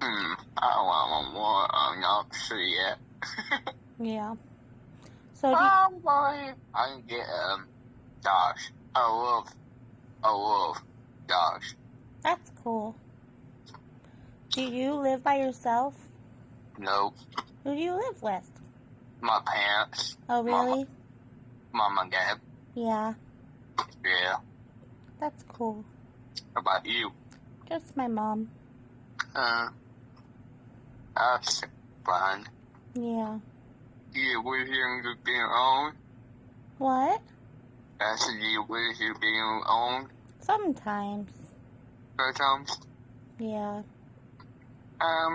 I don't want one. I'm not sure yet. Yeah. So Boy, I can get dogs. I love dogs. that's cool. Do you live by yourself? Nope. Who do you live with? My parents. Oh, really? Mama and Dad. Yeah. Yeah. That's cool. How about you? Just my mom. That's fun. Yeah. You live here and being owned? What? I said you live here being owned Sometimes. sometimes? Yeah.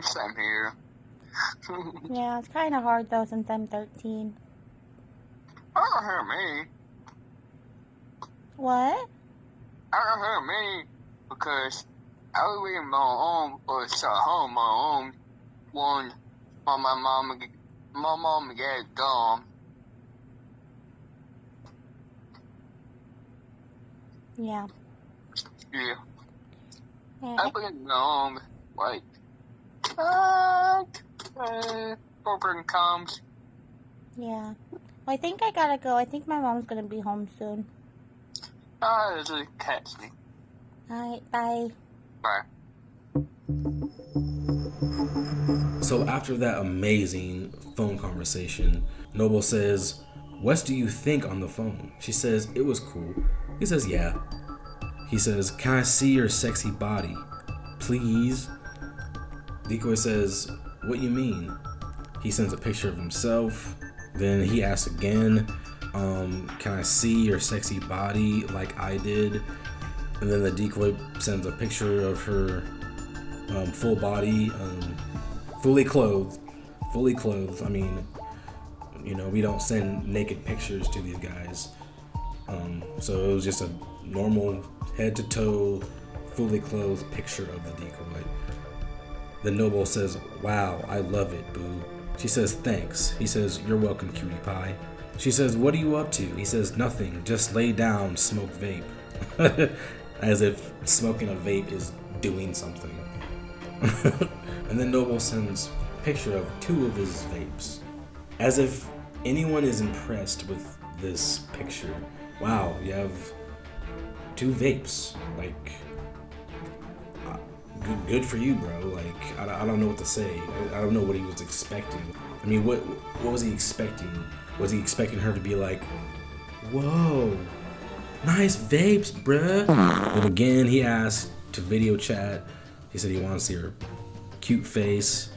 Same here. Yeah, it's kind of hard though since I'm 13. I don't hear me. What? I don't hear me because I was in my own, or it's at home, my own, when my mom get gone. Yeah. Yeah. Yeah. I've been home, like, corporate comes. Yeah. Well, I think I gotta go. I think my mom's gonna be home soon. This is catch me. Alright, bye. Bye. So after that amazing phone conversation, Noble says, "What do you think on the phone?" She says, "It was cool." He says, "Yeah." He says, "Can I see your sexy body, please?" Decoy says, "What you mean?" He sends a picture of himself. Then he asks again, "Can I see your sexy body like I did?" And then the decoy sends a picture of her full body, fully clothed. I mean, you know, we don't send naked pictures to these guys. So it was just a normal head to toe, fully clothed picture of the decoy. The Noble says, "Wow, I love it, boo." She says, "Thanks." He says, "You're welcome, cutie pie." She says, "What are you up to?" He says, "Nothing, just lay down, smoke vape." As if smoking a vape is doing something. And then Noble sends a picture of 2 of his vapes. As if anyone is impressed with this picture. Wow, you have 2 vapes. Like, good for you, bro. Like, I don't know what to say. I don't know what he was expecting. I mean, what was he expecting? Was he expecting her to be like, "Whoa, nice vapes, bruh"? But again, he asked to video chat. He said he wanted to see her cute face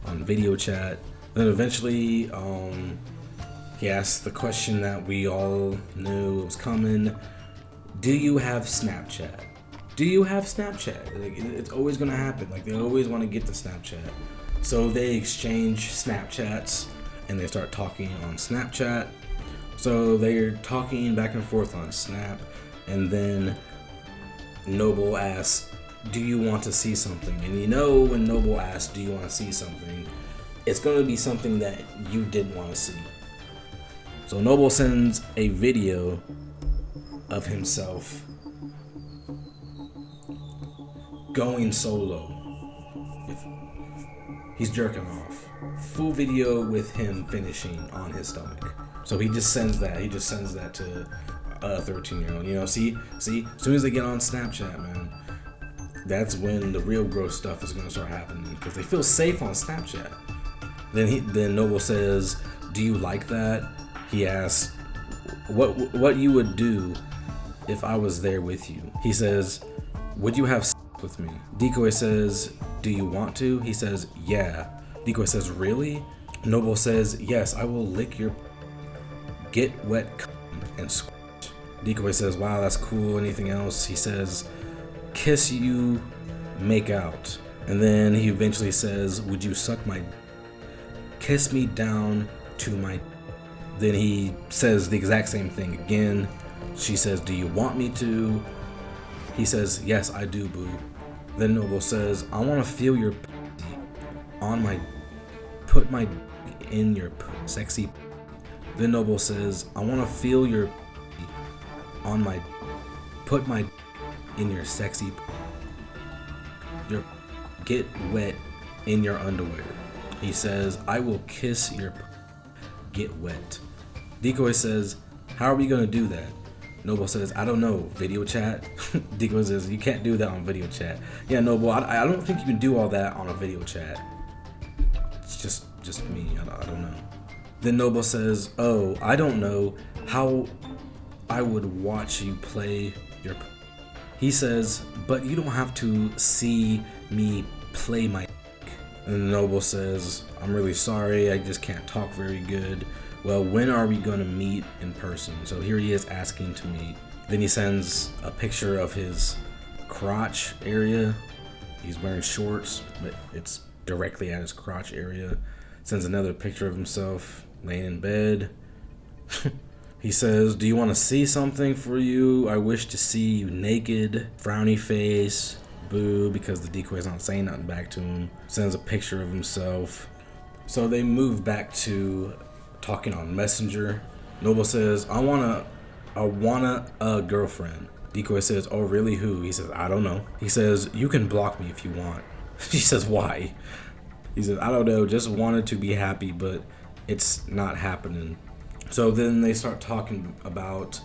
on video chat. Then eventually, he asked the question that we all knew was coming. Do you have Snapchat? Do you have Snapchat? Like, it's always gonna happen. Like, they always want to get to Snapchat. So they exchange Snapchats and they start talking on Snapchat. So they're talking back and forth on Snap, and then Noble asks, "Do you want to see something?" And you know, when Noble asks, "Do you want to see something?" it's gonna be something that you didn't want to see. So Noble sends a video of himself going solo. He's jerking off. Full video with him finishing on his stomach. So he just sends that. He just sends that to a 13-year-old. You know, see, as soon as they get on Snapchat, man, that's when the real gross stuff is gonna start happening because they feel safe on Snapchat. Then Noble says, "Do you like that?" He asks, "What you would do if I was there with you?" He says, "Would you have sex with me?" Decoy says, "Do you want to?" He says, "Yeah." Decoy says, "Really?" Noble says, "Yes, I will lick your get wet and squirt." Decoy says, "Wow, that's cool. Anything else?" He says, "Kiss you, make out." And then he eventually says, "Would you suck my kiss me down to my." Then he says the exact same thing again. She says, "Do you want me to?" He says, "Yes, I do, boo." Then Noble says, "I want to feel your pussy on my put my in your sexy." Then Noble says, "I want to feel your on my put my in your sexy your get wet in your underwear." He says, I will kiss your get wet. Decoy says, how are we gonna do that? Noble says, I don't know, video chat? Decoy says, you can't do that on video chat. Yeah, Noble, I don't think you can do all that on a video chat. It's just me, I don't know. Then Noble says, oh, I don't know how I would watch you play your... He says, but you don't have to see me play my... And Noble says, I'm really sorry, I just can't talk very good. Well, when are we gonna meet in person? So here he is asking to meet. Then he sends a picture of his crotch area. He's wearing shorts, but it's directly at his crotch area. Sends another picture of himself laying in bed. He says, do you want to see something for you? I wish to see you naked. Frowny face. Boo, because the decoy's not saying nothing back to him. Sends a picture of himself. So they move back to talking on Messenger. Noble says, I want a girlfriend. Decoy says, oh really, who? He says, I don't know. He says, you can block me if you want. She says, why? He says, I don't know, just wanted to be happy, but it's not happening. So then they start talking about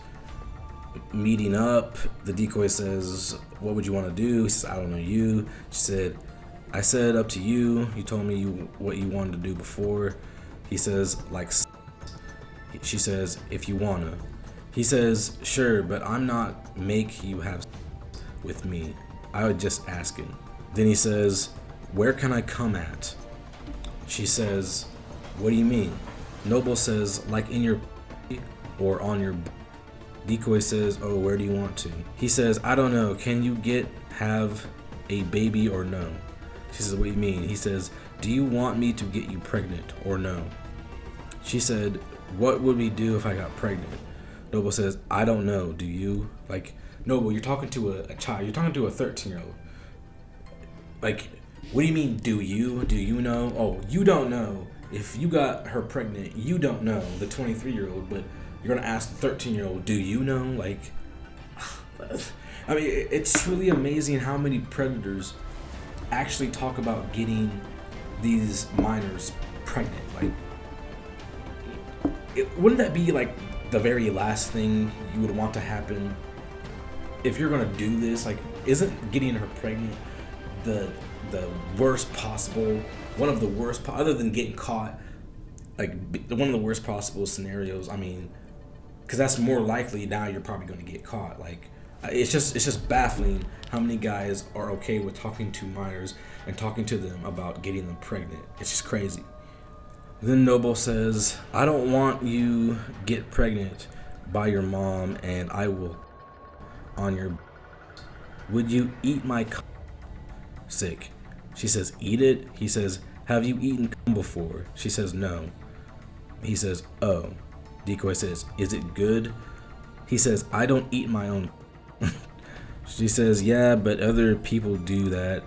meeting up. The decoy says, what would you want to do? He says, I don't know you. She said, I said up to you. You told me what you wanted to do before. He says, like, she says, if you wanna. He says, sure, but I'm not make you have with me. I was just asking. Then he says, where can I come at? She says, what do you mean? Noble says, like in your or on your. Decoy says, oh, where do you want to? He says, I don't know. Can you have a baby or no? She says, what do you mean? He says, do you want me to get you pregnant or no? She said, what would we do if I got pregnant? Noble says, I don't know. Do you? Like, Noble, you're talking to a child. You're talking to a 13-year-old. Like, what do you mean, do you? Do you know? Oh, you don't know. If you got her pregnant, you don't know, the 23-year-old, but you're going to ask the 13-year-old, do you know? Like, I mean, it's truly amazing how many predators actually talk about getting these minors pregnant. Like, wouldn't that be like the very last thing you would want to happen if you're going to do this? Like, isn't getting her pregnant the worst possible, one of the worst, other than getting caught, like one of the worst possible scenarios? I mean, because that's more likely now you're probably going to get caught. Like, it's just baffling how many guys are okay with talking to minors and talking to them about getting them pregnant. It's just crazy. Then Noble says, I don't want you get pregnant by your mom and I will on your. Would you eat my sick? She says, eat it? He says, have you eaten cum before? She says, no. He says, oh. Decoy says, is it good? He says, I don't eat my own. She says, yeah, but other people do that.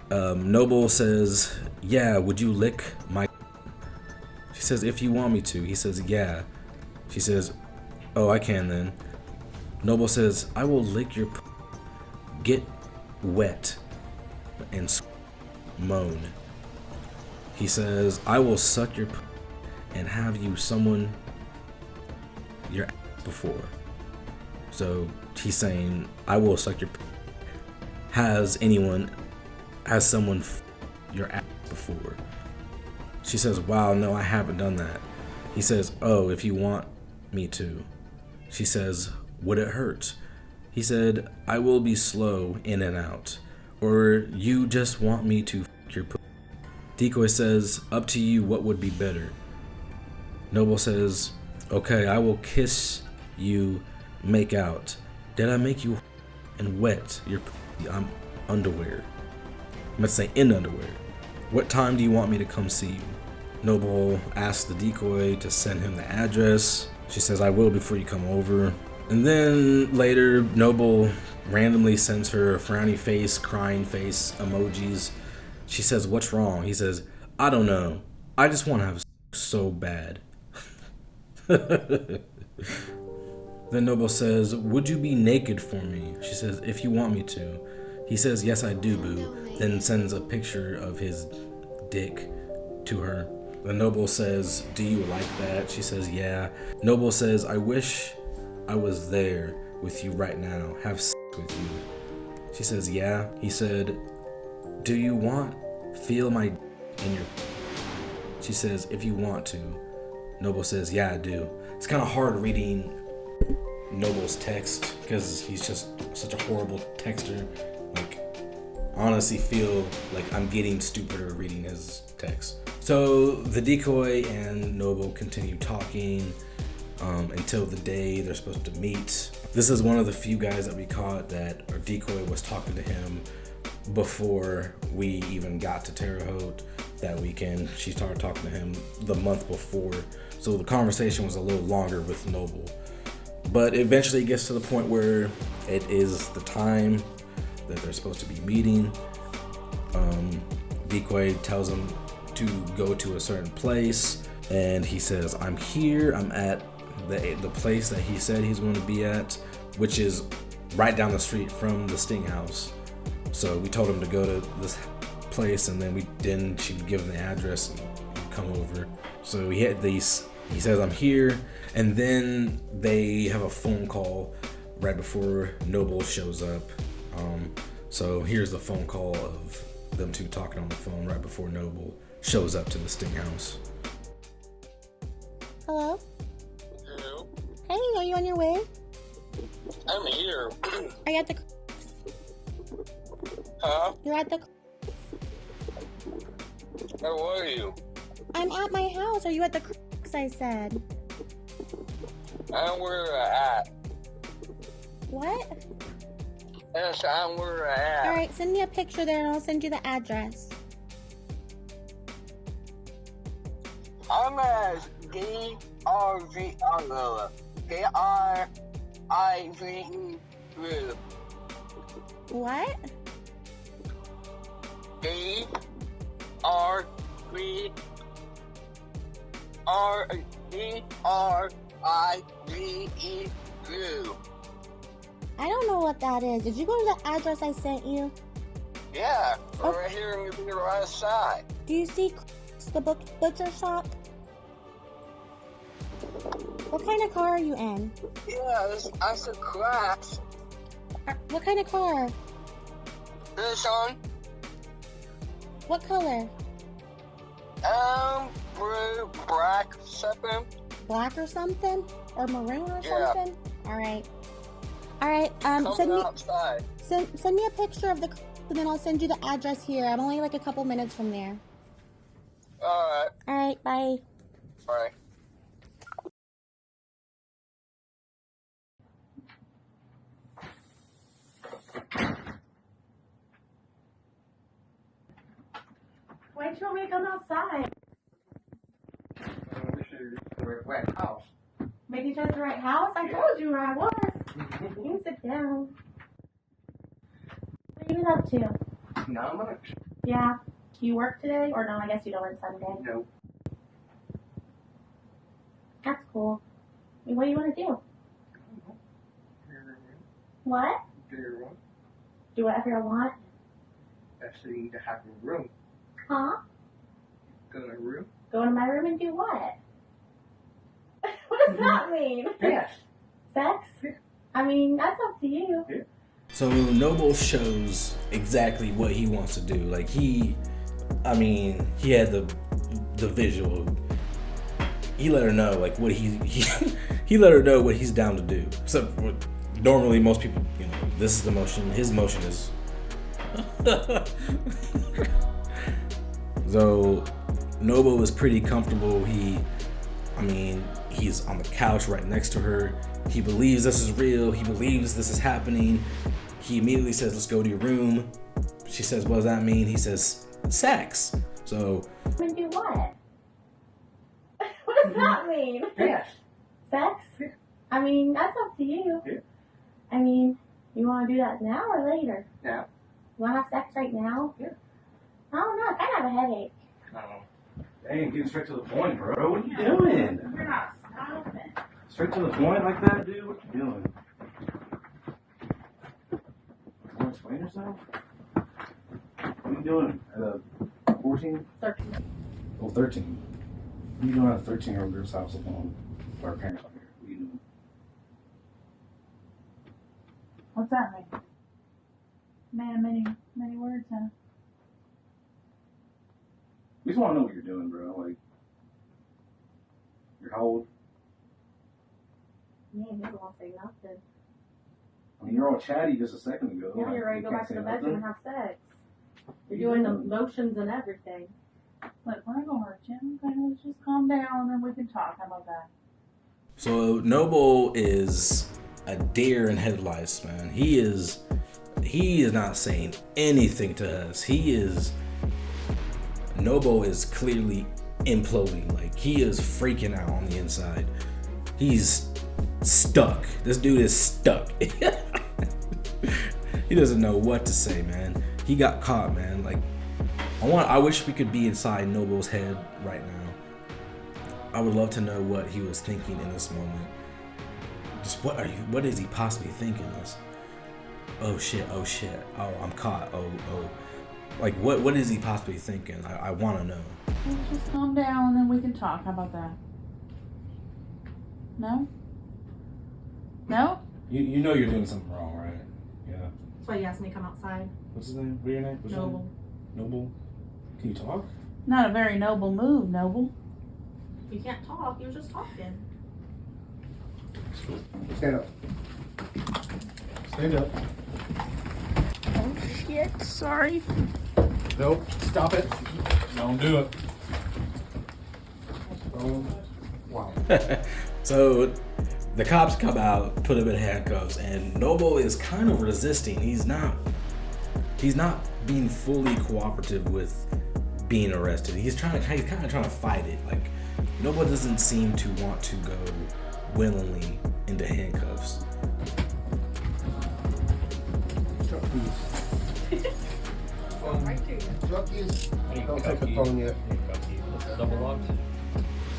Noble says, yeah, would you lick my? She says, if you want me to. He says, yeah. She says, oh, I can then. Noble says, I will lick your get wet and moan. He says, I will suck your and have you someone your before. So he's saying, I will suck your has someone your ass before? She says, wow, no, I haven't done that. He says, oh, if you want me to. She says, would it hurt? He said, I will be slow in and out. Or you just want me to f your Decoy says, up to you, what would be better? Noble says, okay, I will kiss you, make out. Did I make you and wet your I'm underwear? I must say in underwear. What time do you want me to come see you? Noble asks the decoy to send him the address. She says, I will before you come over. And then later, Noble randomly sends her a frowny face, crying face emojis. She says, what's wrong? He says, I don't know. I just want to have so bad. Then Noble says, would you be naked for me? She says, if you want me to. He says, yes, I do, boo. Then sends a picture of his dick to her. And Noble says, do you like that? She says, yeah. Noble says, I wish I was there with you right now. Have sex with you. She says, yeah. He said, do you feel my in your... She says, if you want to. Noble says, yeah, I do. It's kind of hard reading Noble's text because he's just such a horrible texter. Like, I honestly feel like I'm getting stupider reading his text. So the decoy and Noble continue talking until the day they're supposed to meet. This is one of the few guys that we caught that our decoy was talking to him before we even got to Terre Haute that weekend. She started talking to him the month before, so the conversation was a little longer with Noble. But eventually it gets to the point where it is the time that they're supposed to be meeting. Decoy tells him to go to a certain place, and he says, I'm here, I'm at the place that he said he's going to be at, which is right down the street from the Sting house. So we told him to go to this place, and then she would give him the address and he'd come over. So he says, I'm here, and then they have a phone call right before Noble shows up. So here's the phone call of them two talking on the phone right before Noble shows up to the Sting house. Hello? Hello? Hey, are you on your way? I'm here. Are you at the... Huh? You're at the... Where were you? I'm at my house. Are you at the... I said. I'm where I at. What? Yes, I'm where I at. Alright, send me a picture there and I'll send you the address. I'm at D-R-V, K-R-I-V-E group. What? D-R-V R-D-R-I-V-E group. I don't know what that is. Did you go to the address I sent you? Yeah, Oh. right here on the right side. Do you see the butcher shop? What kind of car are you in? Yeah, that's a class. What kind of car? This one, What color? blue, black, something. Black or something? Or maroon or Yeah. something? Alright. Alright, Come send outside. me a picture of the and then I'll send you the address here. I'm only like a couple minutes from there. Alright, Alright, bye. bye. Why don't you want me to come outside? Right house. Making sure it's the right house? I told you where I was. You can sit down. What are you been up to? Not much. Yeah. You work today? Or no, I guess you don't work Sunday. No. That's cool. I mean, what do you want to do? What? Do whatever I want? Actually, need to have a room. Huh? Go in a room. Go into my room and do what? What does that mean? Yes. Sex? I mean, that's up to you. Yeah. So Noble shows exactly what he wants to do. Like he had the visual. He let her know like what he let her know what he's down to do. Except normally most people, this is the motion. His motion is. So Noble is pretty comfortable. He's on the couch right next to her. He believes this is real. He believes this is happening. He immediately says, let's go to your room. She says, what does that mean? He says, sex. So. And do what? What does that mean? Yes. Sex? I mean, that's up to you. Yeah. I mean, you want to do that now or later? Now. You want to have sex right now? Yeah. I don't know. I kind of have a headache. Dang, getting straight to the point, bro. What are you doing? You're not stopping. Straight to the point like that, dude? What you doing? You want to explain yourself? What are you doing? At a 14? 13. Oh, 13. What are you doing at a 13-year-old girl's house alone? Or her parents are here. What are you doing? What's that mean? Man, many words, huh? We just want to know what you're doing, bro. Like, you're how old? Yeah, you don't want to say nothing. I mean, you're all chatty just a second ago. Yeah, you're ready to go back to the bedroom and have sex. You're doing the motions and everything. Look, we're not gonna hurt you. Okay, let's just calm down and we can talk. How about that? So Noble is a deer in headlights, man. He is not saying anything to us. Noble is clearly imploding. Like, he is freaking out on the inside. He's stuck. This dude is stuck. He doesn't know what to say, man. He got caught, man. Like, I wish we could be inside Noble's head right now. I would love to know what he was thinking in this moment. Just what is he possibly thinking? This, oh shit, oh, I'm caught, oh. Like, what is he possibly thinking? I want to know. Let's just calm down and then we can talk. How about that? No? No? You know you're doing something wrong, right? Yeah. That's why you asked me to come outside. What's his name? What's your name? What's your Noble. name? Noble? Can you talk? Not a very noble move, Noble. You can't talk. You were just talking. Stand up. Stand up. Oh shit, sorry. Nope. Stop it. Don't do it. Wow. So the cops come out, put him in handcuffs, and Noble is kind of resisting. He's not being fully cooperative with being arrested. He's kind of trying to fight it. Like, Noble doesn't seem to want to go willingly into handcuffs. Truck keys. Truck keys. Don't take the phone yet. Double locked.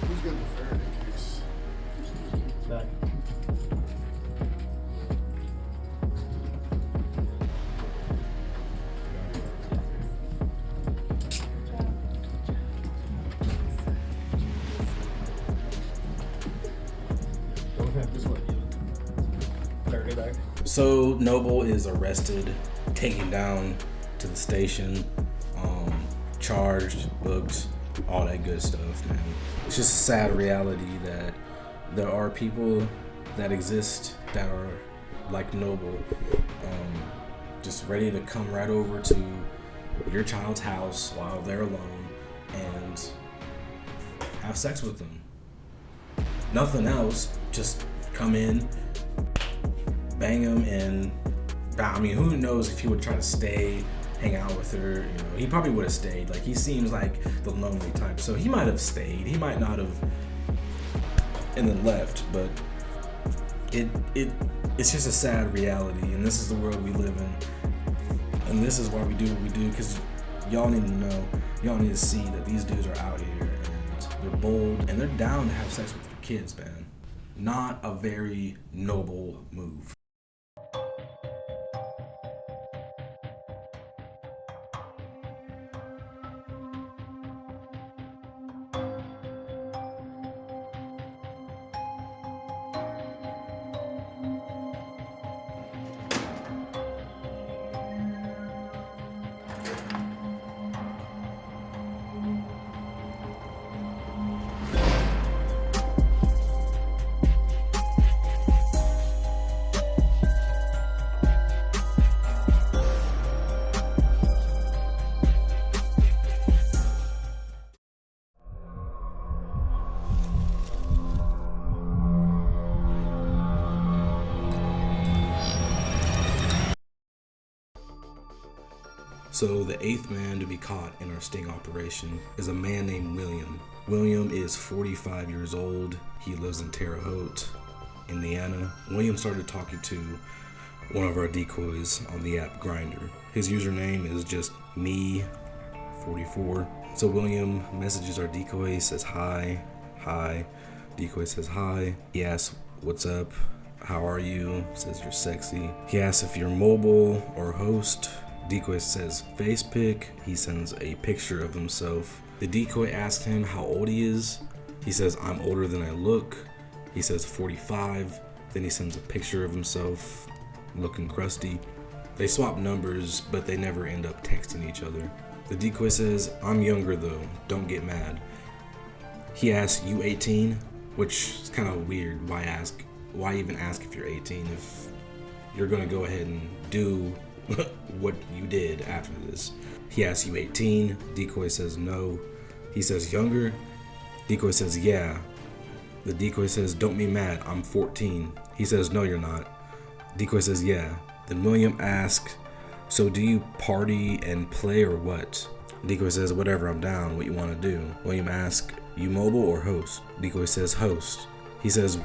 Who's good with Faraday case? Back. So Noble is arrested, taken down to the station, charged, booked, all that good stuff, man. It's just a sad reality that there are people that exist that are like Noble, just ready to come right over to your child's house while they're alone and have sex with them. Nothing else, just come in, bang him, and I mean, who knows if he would try to stay, hang out with her. You know, he probably would have stayed. Like, he seems like the lonely type, so he might have stayed. He might not have, and then left. But it's just a sad reality, and this is the world we live in, and this is why we do what we do. Because y'all need to know, y'all need to see that these dudes are out here and they're bold and they're down to have sex with their kids, man. Not a very noble move. So the 8th man to be caught in our sting operation is a man named William. William is 45 years old. He lives in Terre, Haute, Indiana. William started talking to one of our decoys on the app Grindr. His username is just me44. So William messages our decoy, says hi. Decoy says hi. He asks, what's up? How are you? Says you're sexy. He asks if you're mobile or host. Decoy says face pic. He sends a picture of himself. The decoy asks him how old he is. He says, I'm older than I look. He says 45. Then he sends a picture of himself looking crusty. They swap numbers, but they never end up texting each other. The decoy says, I'm younger though, don't get mad. He asks, you 18? Which is kind of weird. Why even ask if you're 18 if you're gonna go ahead and do what you did after this? He asks, you 18? Decoy says no. He says, younger? Decoy says, yeah. The decoy says, don't be mad, I'm 14. He says, no, you're not. Decoy says, yeah. Then William asks, so do you party and play or what? Decoy says, whatever, I'm down, what you want to do? William asks, you mobile or host? Decoy says, host. He says,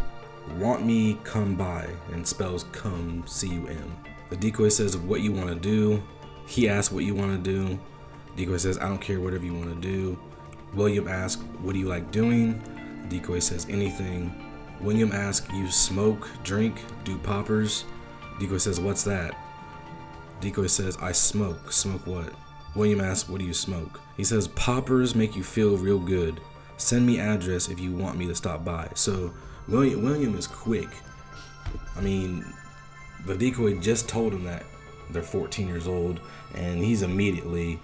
want me come by, and spells come, C-U-M. The decoy says, what you want to do? He asks what you want to do. Decoy says, I don't care, whatever you want to do. William asks, what do you like doing? Decoy says, anything. William asks, you smoke, drink, do poppers? Decoy says, what's that? Decoy says, I smoke. Smoke what? William asks, what do you smoke? He says, poppers make you feel real good. Send me address if you want me to stop by. So William is quick. I mean, the decoy just told him that they're 14 years old, and he's immediately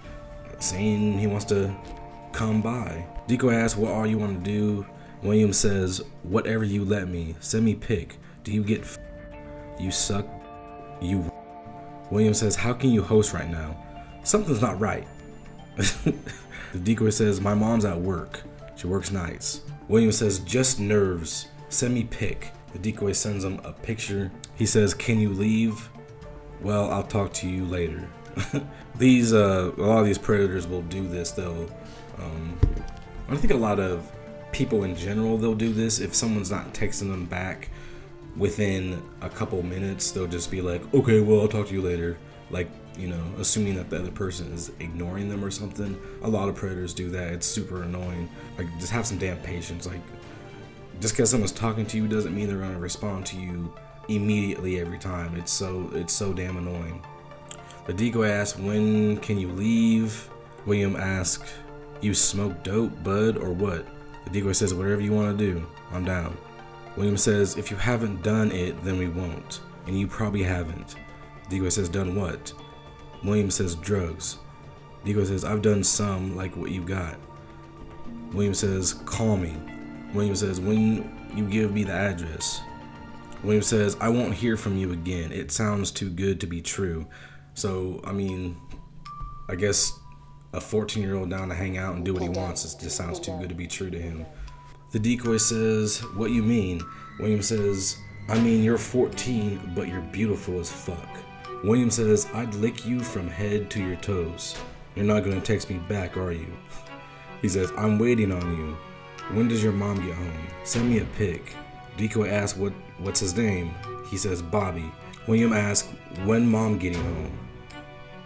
saying he wants to come by. Decoy asks, what all you want to do? William says, whatever you let me. Send me pic. Do you get you suck? You. William says, how can you host right now? Something's not right. The decoy says, my mom's at work. She works nights. William says, just nerves. Send me pic. The decoy sends him a picture. He says, can you leave? Well, I'll talk to you later. A lot of these predators will do this. I think a lot of people in general, they'll do this. If someone's not texting them back within a couple minutes, they'll just be like, okay, well, I'll talk to you later. Like, assuming that the other person is ignoring them or something. A lot of predators do that. It's super annoying. Like, just have some damn patience. Like, just because someone's talking to you doesn't mean they're going to respond to you immediately every time. It's so damn annoying. The decoy asks, when can you leave? William asks, you smoke dope, bud, or what? The decoy says, whatever you want to do, I'm down. William says, if you haven't done it, then we won't. And you probably haven't. Decoy says, done what? William says, drugs. Decoy says, I've done some, like what you got. William says, call me. William says, when you give me the address. William says, I won't hear from you again. It sounds too good to be true. So, I mean, I guess a 14-year-old down to hang out and do what he wants, it just sounds too good to be true to him. The decoy says, what you mean? William says, I mean, you're 14, but you're beautiful as fuck. William says, I'd lick you from head to your toes. You're not gonna text me back, are you? He says, I'm waiting on you. When does your mom get home? Send me a pic. Decoy asks, what's his name? He says, Bobby. William asks, when mom getting home?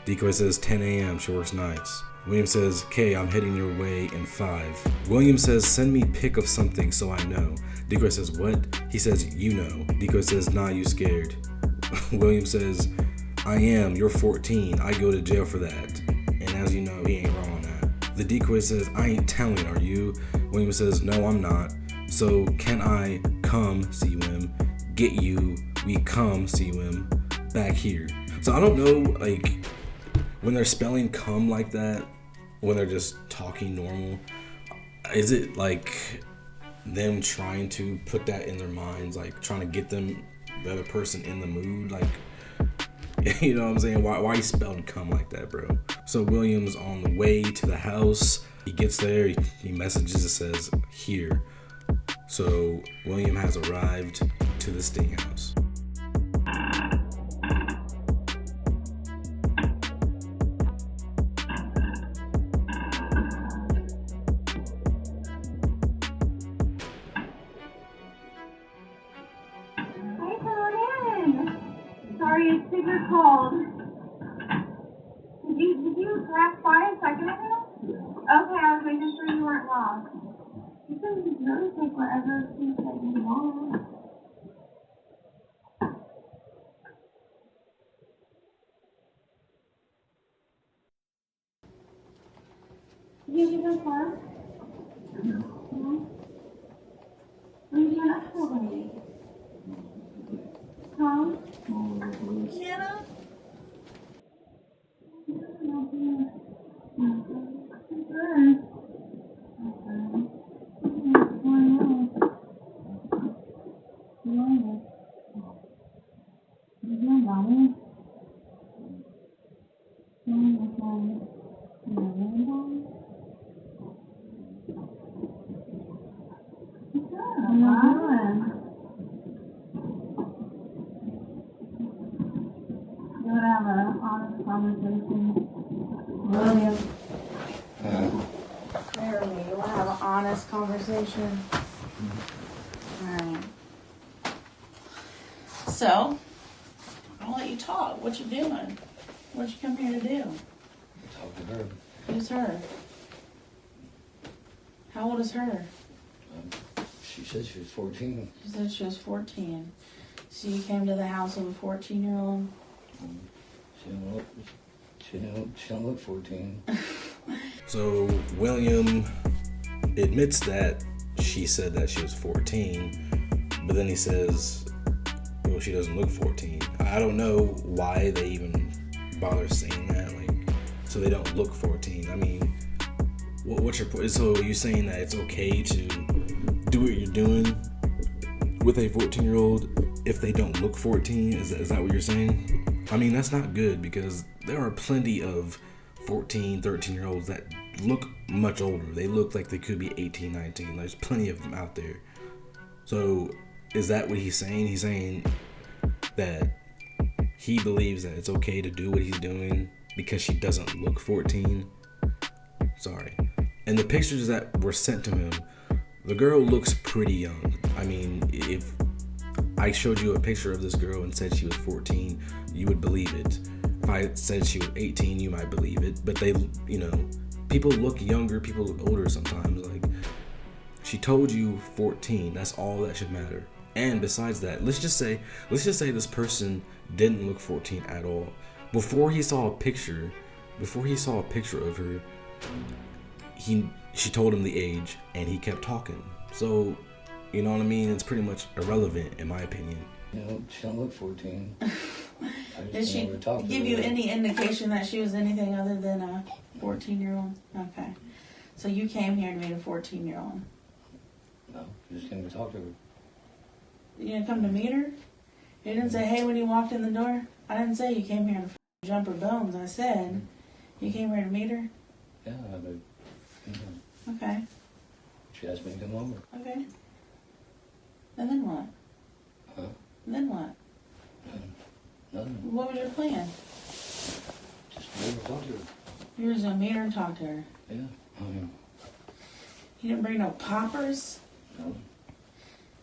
Decoy says, 10 a.m. She works nights. William says, okay, I'm heading your way in 5. William says, send me pic of something so I know. Decoy says, what? He says, you know. Decoy says, nah, you scared. William says, I am, you're 14. I go to jail for that. And as you know, he ain't wrong on that. The decoy says, I ain't telling, are you? William says, no, I'm not. So can I come, C-U-M, get you, we come, C-U-M, back here. So I don't know, like, when they're spelling come like that, when they're just talking normal, is it like them trying to put that in their minds, like trying to get the other person in the mood? Like, you know what I'm saying? Why you spelling come like that, bro? So William's on the way to the house. He gets there, he messages, it says here. So William has arrived to the sting house. Sorry, it's super cold. Did you pass by a second ago? Okay, I was making sure you weren't lost. You can just really take whatever seat that you want. Did you go far? No. What are you doing up so late? Huh? Kenna? Have an honest conversation. William. Jeremy, you want to have an honest conversation? Alright. So, I'll let you talk. What you doing? What you come here to do? Talk to her. Who's her? How old is her? She said she was 14. She said she was 14. So you came to the house of a 14-year-old? She don't look 14. So William admits that she said that she was 14, but then he says, well, she doesn't look 14. I don't know why they even bother saying that, like, so they don't look 14. I mean, what's your point? So are you saying that it's okay to do what you're doing with a 14-year-old if they don't look 14? Is that what you're saying? I mean, that's not good, because there are plenty of 14, 13-year-olds that look much older. They look like they could be 18, 19. There's plenty of them out there. So is that what he's saying? He's saying that he believes that it's okay to do what he's doing because she doesn't look 14. Sorry. And the pictures that were sent to him, the girl looks pretty young. I mean, if I showed you a picture of this girl and said she was 14, you would believe it. If I said she was 18, you might believe it. But they, you know, people look younger, people look older sometimes. Like, she told you 14. That's all that should matter. And besides that, let's just say this person didn't look 14 at all. Before he saw a picture of her, she told him the age, and he kept talking. So, you know what I mean? It's pretty much irrelevant, in my opinion. No, she don't look 14. Did she give you any indication that she was anything other than a 14-year-old? Okay. So you came here to meet a 14-year-old? No, you just came to talk to her. You didn't come to meet her? You didn't say, hey, when you walked in the door? I didn't say you came here to jump her bones. I said, you came here to meet her? Yeah, but... Okay. She asked me to come over. Okay. And then what? Huh? And then what? Nothing. What was your plan? Just to talk to her. You were just going to meet her and talk to her? Yeah. You didn't bring no poppers? No.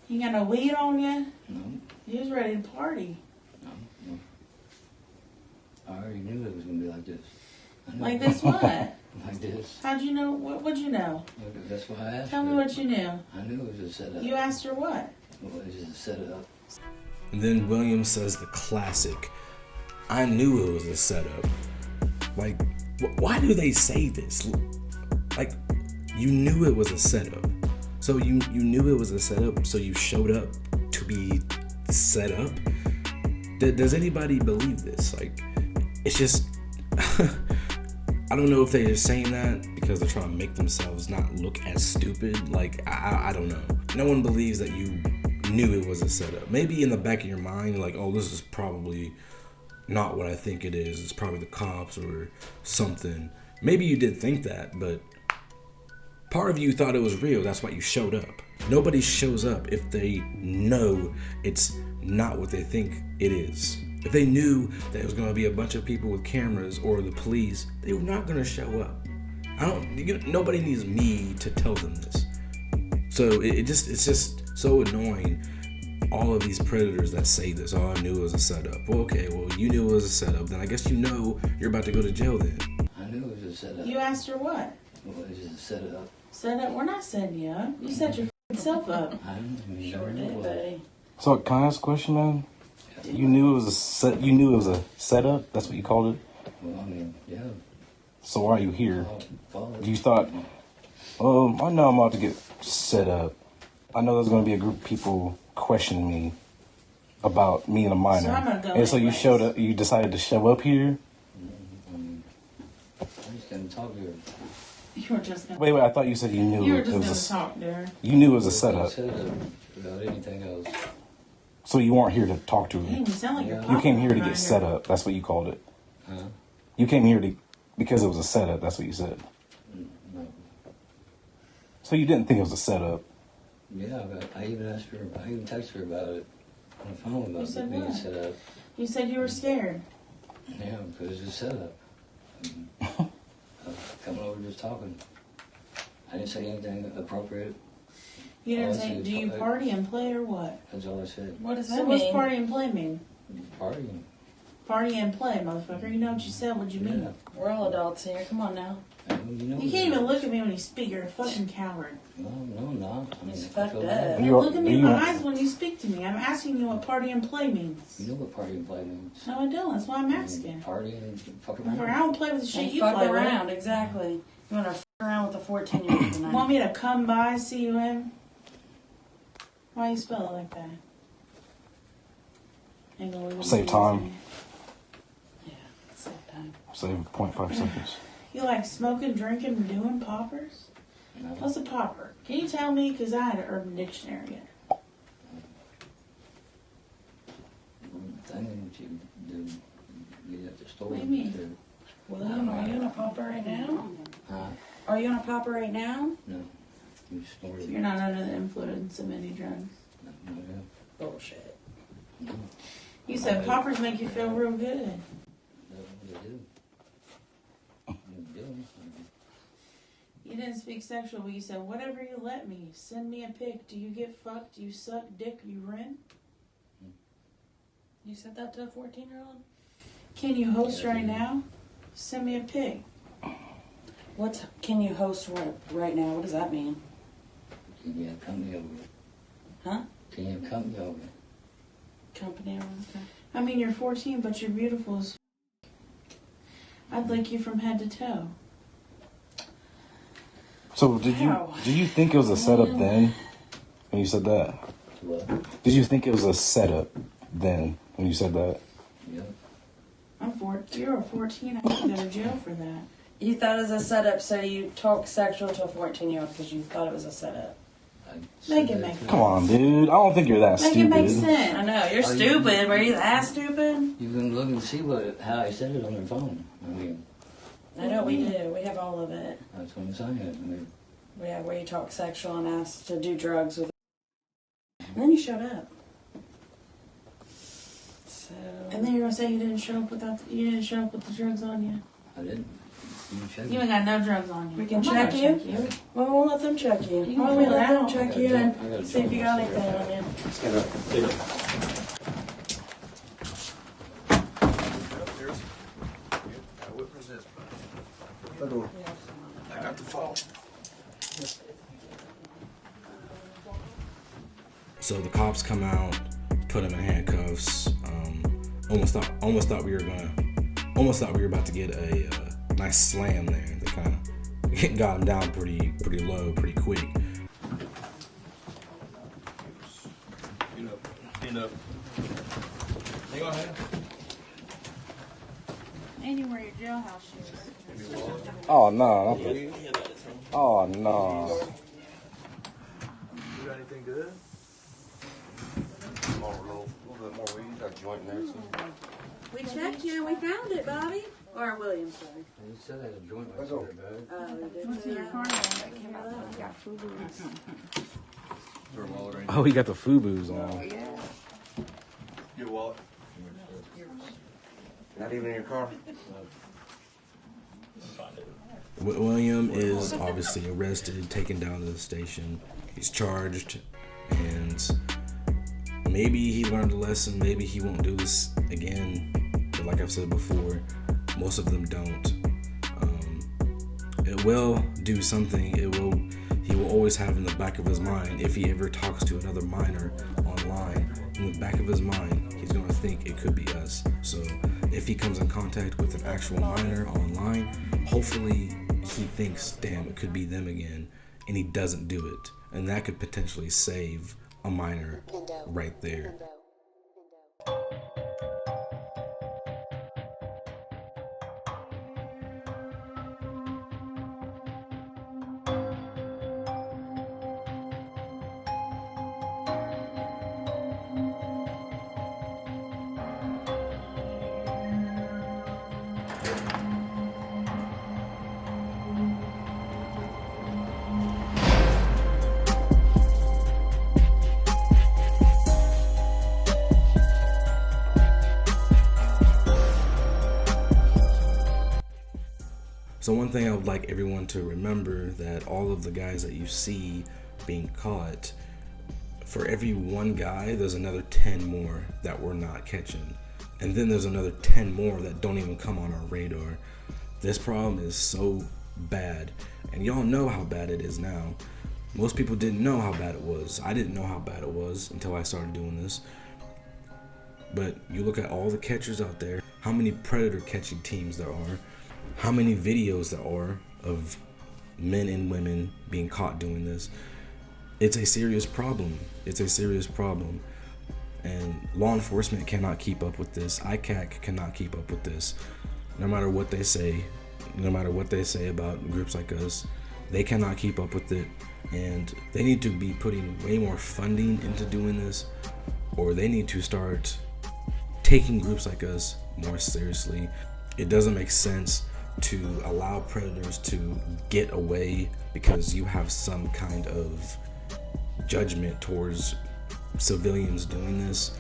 You got no weed on you? No. You was ready to party. No. I already knew it was going to be like this. Like this what? Like this. How'd you know? What'd you know? That's why I asked Tell her. me what you knew. I knew it was a setup. You asked her what? Well, it was just a setup. And then William says the classic, I knew it was a setup. Like, why do they say this? Like, you knew it was a setup. So you knew it was a setup, so you showed up to be set up? Does anybody believe this? Like, it's just... I don't know if they're just saying that because they're trying to make themselves not look as stupid. Like, I don't know. No one believes that you knew it was a setup. Maybe in the back of your mind, you're like, oh, this is probably not what I think it is. It's probably the cops or something. Maybe you did think that, but part of you thought it was real. That's why you showed up. Nobody shows up if they know it's not what they think it is. If they knew that it was going to be a bunch of people with cameras or the police, they were not going to show up. Nobody needs me to tell them this. So it's just so annoying. All of these predators that say this, oh, I knew it was a setup. Well, okay, well, you knew it was a setup. Then I guess you know you're about to go to jail then. I knew it was a setup. You asked her what? Well, it was just a setup. Set up? We're not setting you up. You set yourself up. I didn't Sure did, buddy. So can I ask a question, man? You knew it was a setup. That's what you called it. Well, I mean, yeah. So why are you here? You thought, I know I'm about to get set up. I know there's going to be a group of people questioning me about me and a minor. So I'm gonna go and so you anyways. showed up. You decided to show up here. I'm just gonna talk to her. You were just gonna. Wait. I thought you said you knew You were it just was gonna talk there. You knew it was a setup. About anything else. So you weren't here to talk to her. Dang, you sound like you're You came here to popping get around set here. up. That's what you called it. Huh? You came here because it was a setup. That's what you said. No. So you didn't think it was a setup. Yeah, but I even asked her. I even texted her about it on the phone You about said being what? set up. You said you were scared. Yeah, because it's a setup. I was coming over just talking. I didn't say anything appropriate. You didn't All I say, said do you is party and play or what? That's all I said. What does that so what's mean? party and play mean? Partying. Party and play, motherfucker. You know what you said, what you mean? Yeah. We're all adults here. Come on now. You can't even look at me when you speak. You're a fucking coward. No, I'm not. I mean, He's if I fucked feel up. bad- You look at me in my eyes when you speak to me. I'm asking you what party and play means. You know what party and play means. No, I don't. That's why I'm asking. Party and fuck Motherfucker, around. I don't play with the shit And you fuck play around, with. exactly. You want to fuck around with a 14-year-old tonight? Want me to come by, see you in? Why you spell it like that? Ain't gonna leave it Save easy. time. Yeah, same time. Save 0.5 seconds. You like smoking, drinking, and doing poppers? No. What's a popper? Can you tell me? Because I had an Urban Dictionary yet. Thing that you do, you at the store. What do you mean? William, are you in a popper right now? Huh? Are you in a popper right now? No. You snorted. So you're not under the influence of any drugs. No, yeah. Bullshit. No. You said poppers make you feel real good. That's what they do. They do. You didn't speak sexual, but you said, whatever you let me. Send me a pic. Do you get fucked? Do you suck dick? You rin? You said that to a 14-year-old? Can you host right now? Send me a pic. What can you host right now? What does that mean? Can you have company over? Huh? Can you have company over? Company or okay. I mean, you're 14, but you're beautiful as I'd lick you from head to toe. So did you think it was a setup then when you said that? What? Did you think it was a setup then when you said that? Yeah. I'm 14. You're a 14. I can go to jail for that. You thought it was a setup, so you talk sexual to a 14-year-old because you thought it was a setup. Make it make sense. Come on, dude. I don't think you're that Make stupid. it make sense. I know, you're stupid. Were you that stupid? You can look and see how I said it on their phone. I mean, I know we do. We have all of it. that's what I'm saying. I mean, We have where you talk sexual and ask to do drugs with. And then you showed up. So. And then you're gonna say you didn't show up with the drugs on you. I didn't. You check You ain't got no drugs on you. We can I'm not check gonna you. Well, we'll let them check you. You can Why don't pull we it let them out. check you and see if you got anything on you? I got the phone. So the cops come out, put him in handcuffs. Almost thought we were about to get a nice slam there. They kind of got him down pretty low, pretty quick. Stand up. Hang on, hang on. And you wear your jailhouse shoes. Oh no. Oh no. You got anything good? More, a little bit more weed. Got a joint in there. So. We checked you. We found it, Bobby. Or William, sorry. you said I had a joint right there, bud. Oh, we did. What's in your car? Oh, he got the FUBUs on. Your wallet. Not even in your car. William is obviously arrested, taken down to the station. He's charged, and maybe he learned a lesson. Maybe he won't do this again. But like I've said before, most of them don't. It will do something. He will always have in the back of his mind, if he ever talks to another minor online, in the back of his mind, he's going to think it could be us. So if he comes in contact with an actual minor online, hopefully he thinks, damn, it could be them again, and he doesn't do it. And that could potentially save a minor right there. So one thing I would like everyone to remember, that all of the guys that you see being caught, for every one guy, there's another 10 more that we're not catching. And then there's another 10 more that don't even come on our radar. This problem is so bad, and y'all know how bad it is now. Most people didn't know how bad it was. I didn't know how bad it was until I started doing this. But you look at all the catchers out there, how many predator catching teams there are, how many videos there are of men and women being caught doing this. It's a serious problem. It's a serious problem. And law enforcement cannot keep up with this. ICAC cannot keep up with this. No matter what they say, about groups like us, they cannot keep up with it. And they need to be putting way more funding into doing this, or they need to start taking groups like us more seriously. It doesn't make sense to allow predators to get away because you have some kind of judgment towards civilians doing this.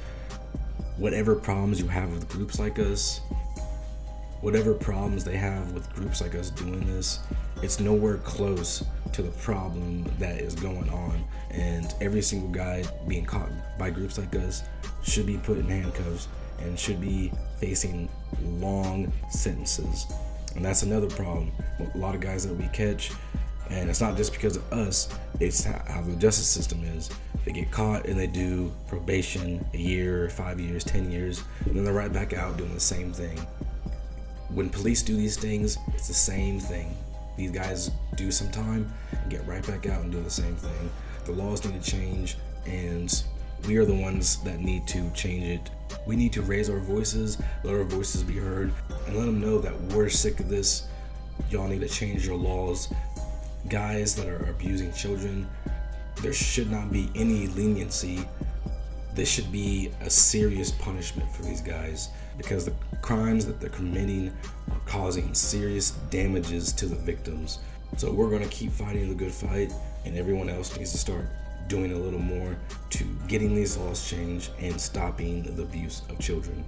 Whatever problems you have with groups like us, whatever problems they have with groups like us doing this, it's nowhere close to the problem that is going on. And every single guy being caught by groups like us should be put in handcuffs and should be facing long sentences. And that's another problem. A lot of guys that we catch, and it's not just because of us, it's how the justice system is. They get caught and they do probation, a year, 5 years, 10 years, and then they're right back out doing the same thing. When police do these things, it's the same thing. These guys do some time and get right back out and do the same thing. The laws need to change, and we are the ones that need to change it. We need to raise our voices, let our voices be heard, and let them know that we're sick of this. Y'all need to change your laws. Guys that are abusing children, there should not be any leniency. There should be a serious punishment for these guys, because the crimes that they're committing are causing serious damages to the victims. So we're going to keep fighting the good fight, and everyone else needs to start doing a little more to getting these laws changed and stopping the abuse of children.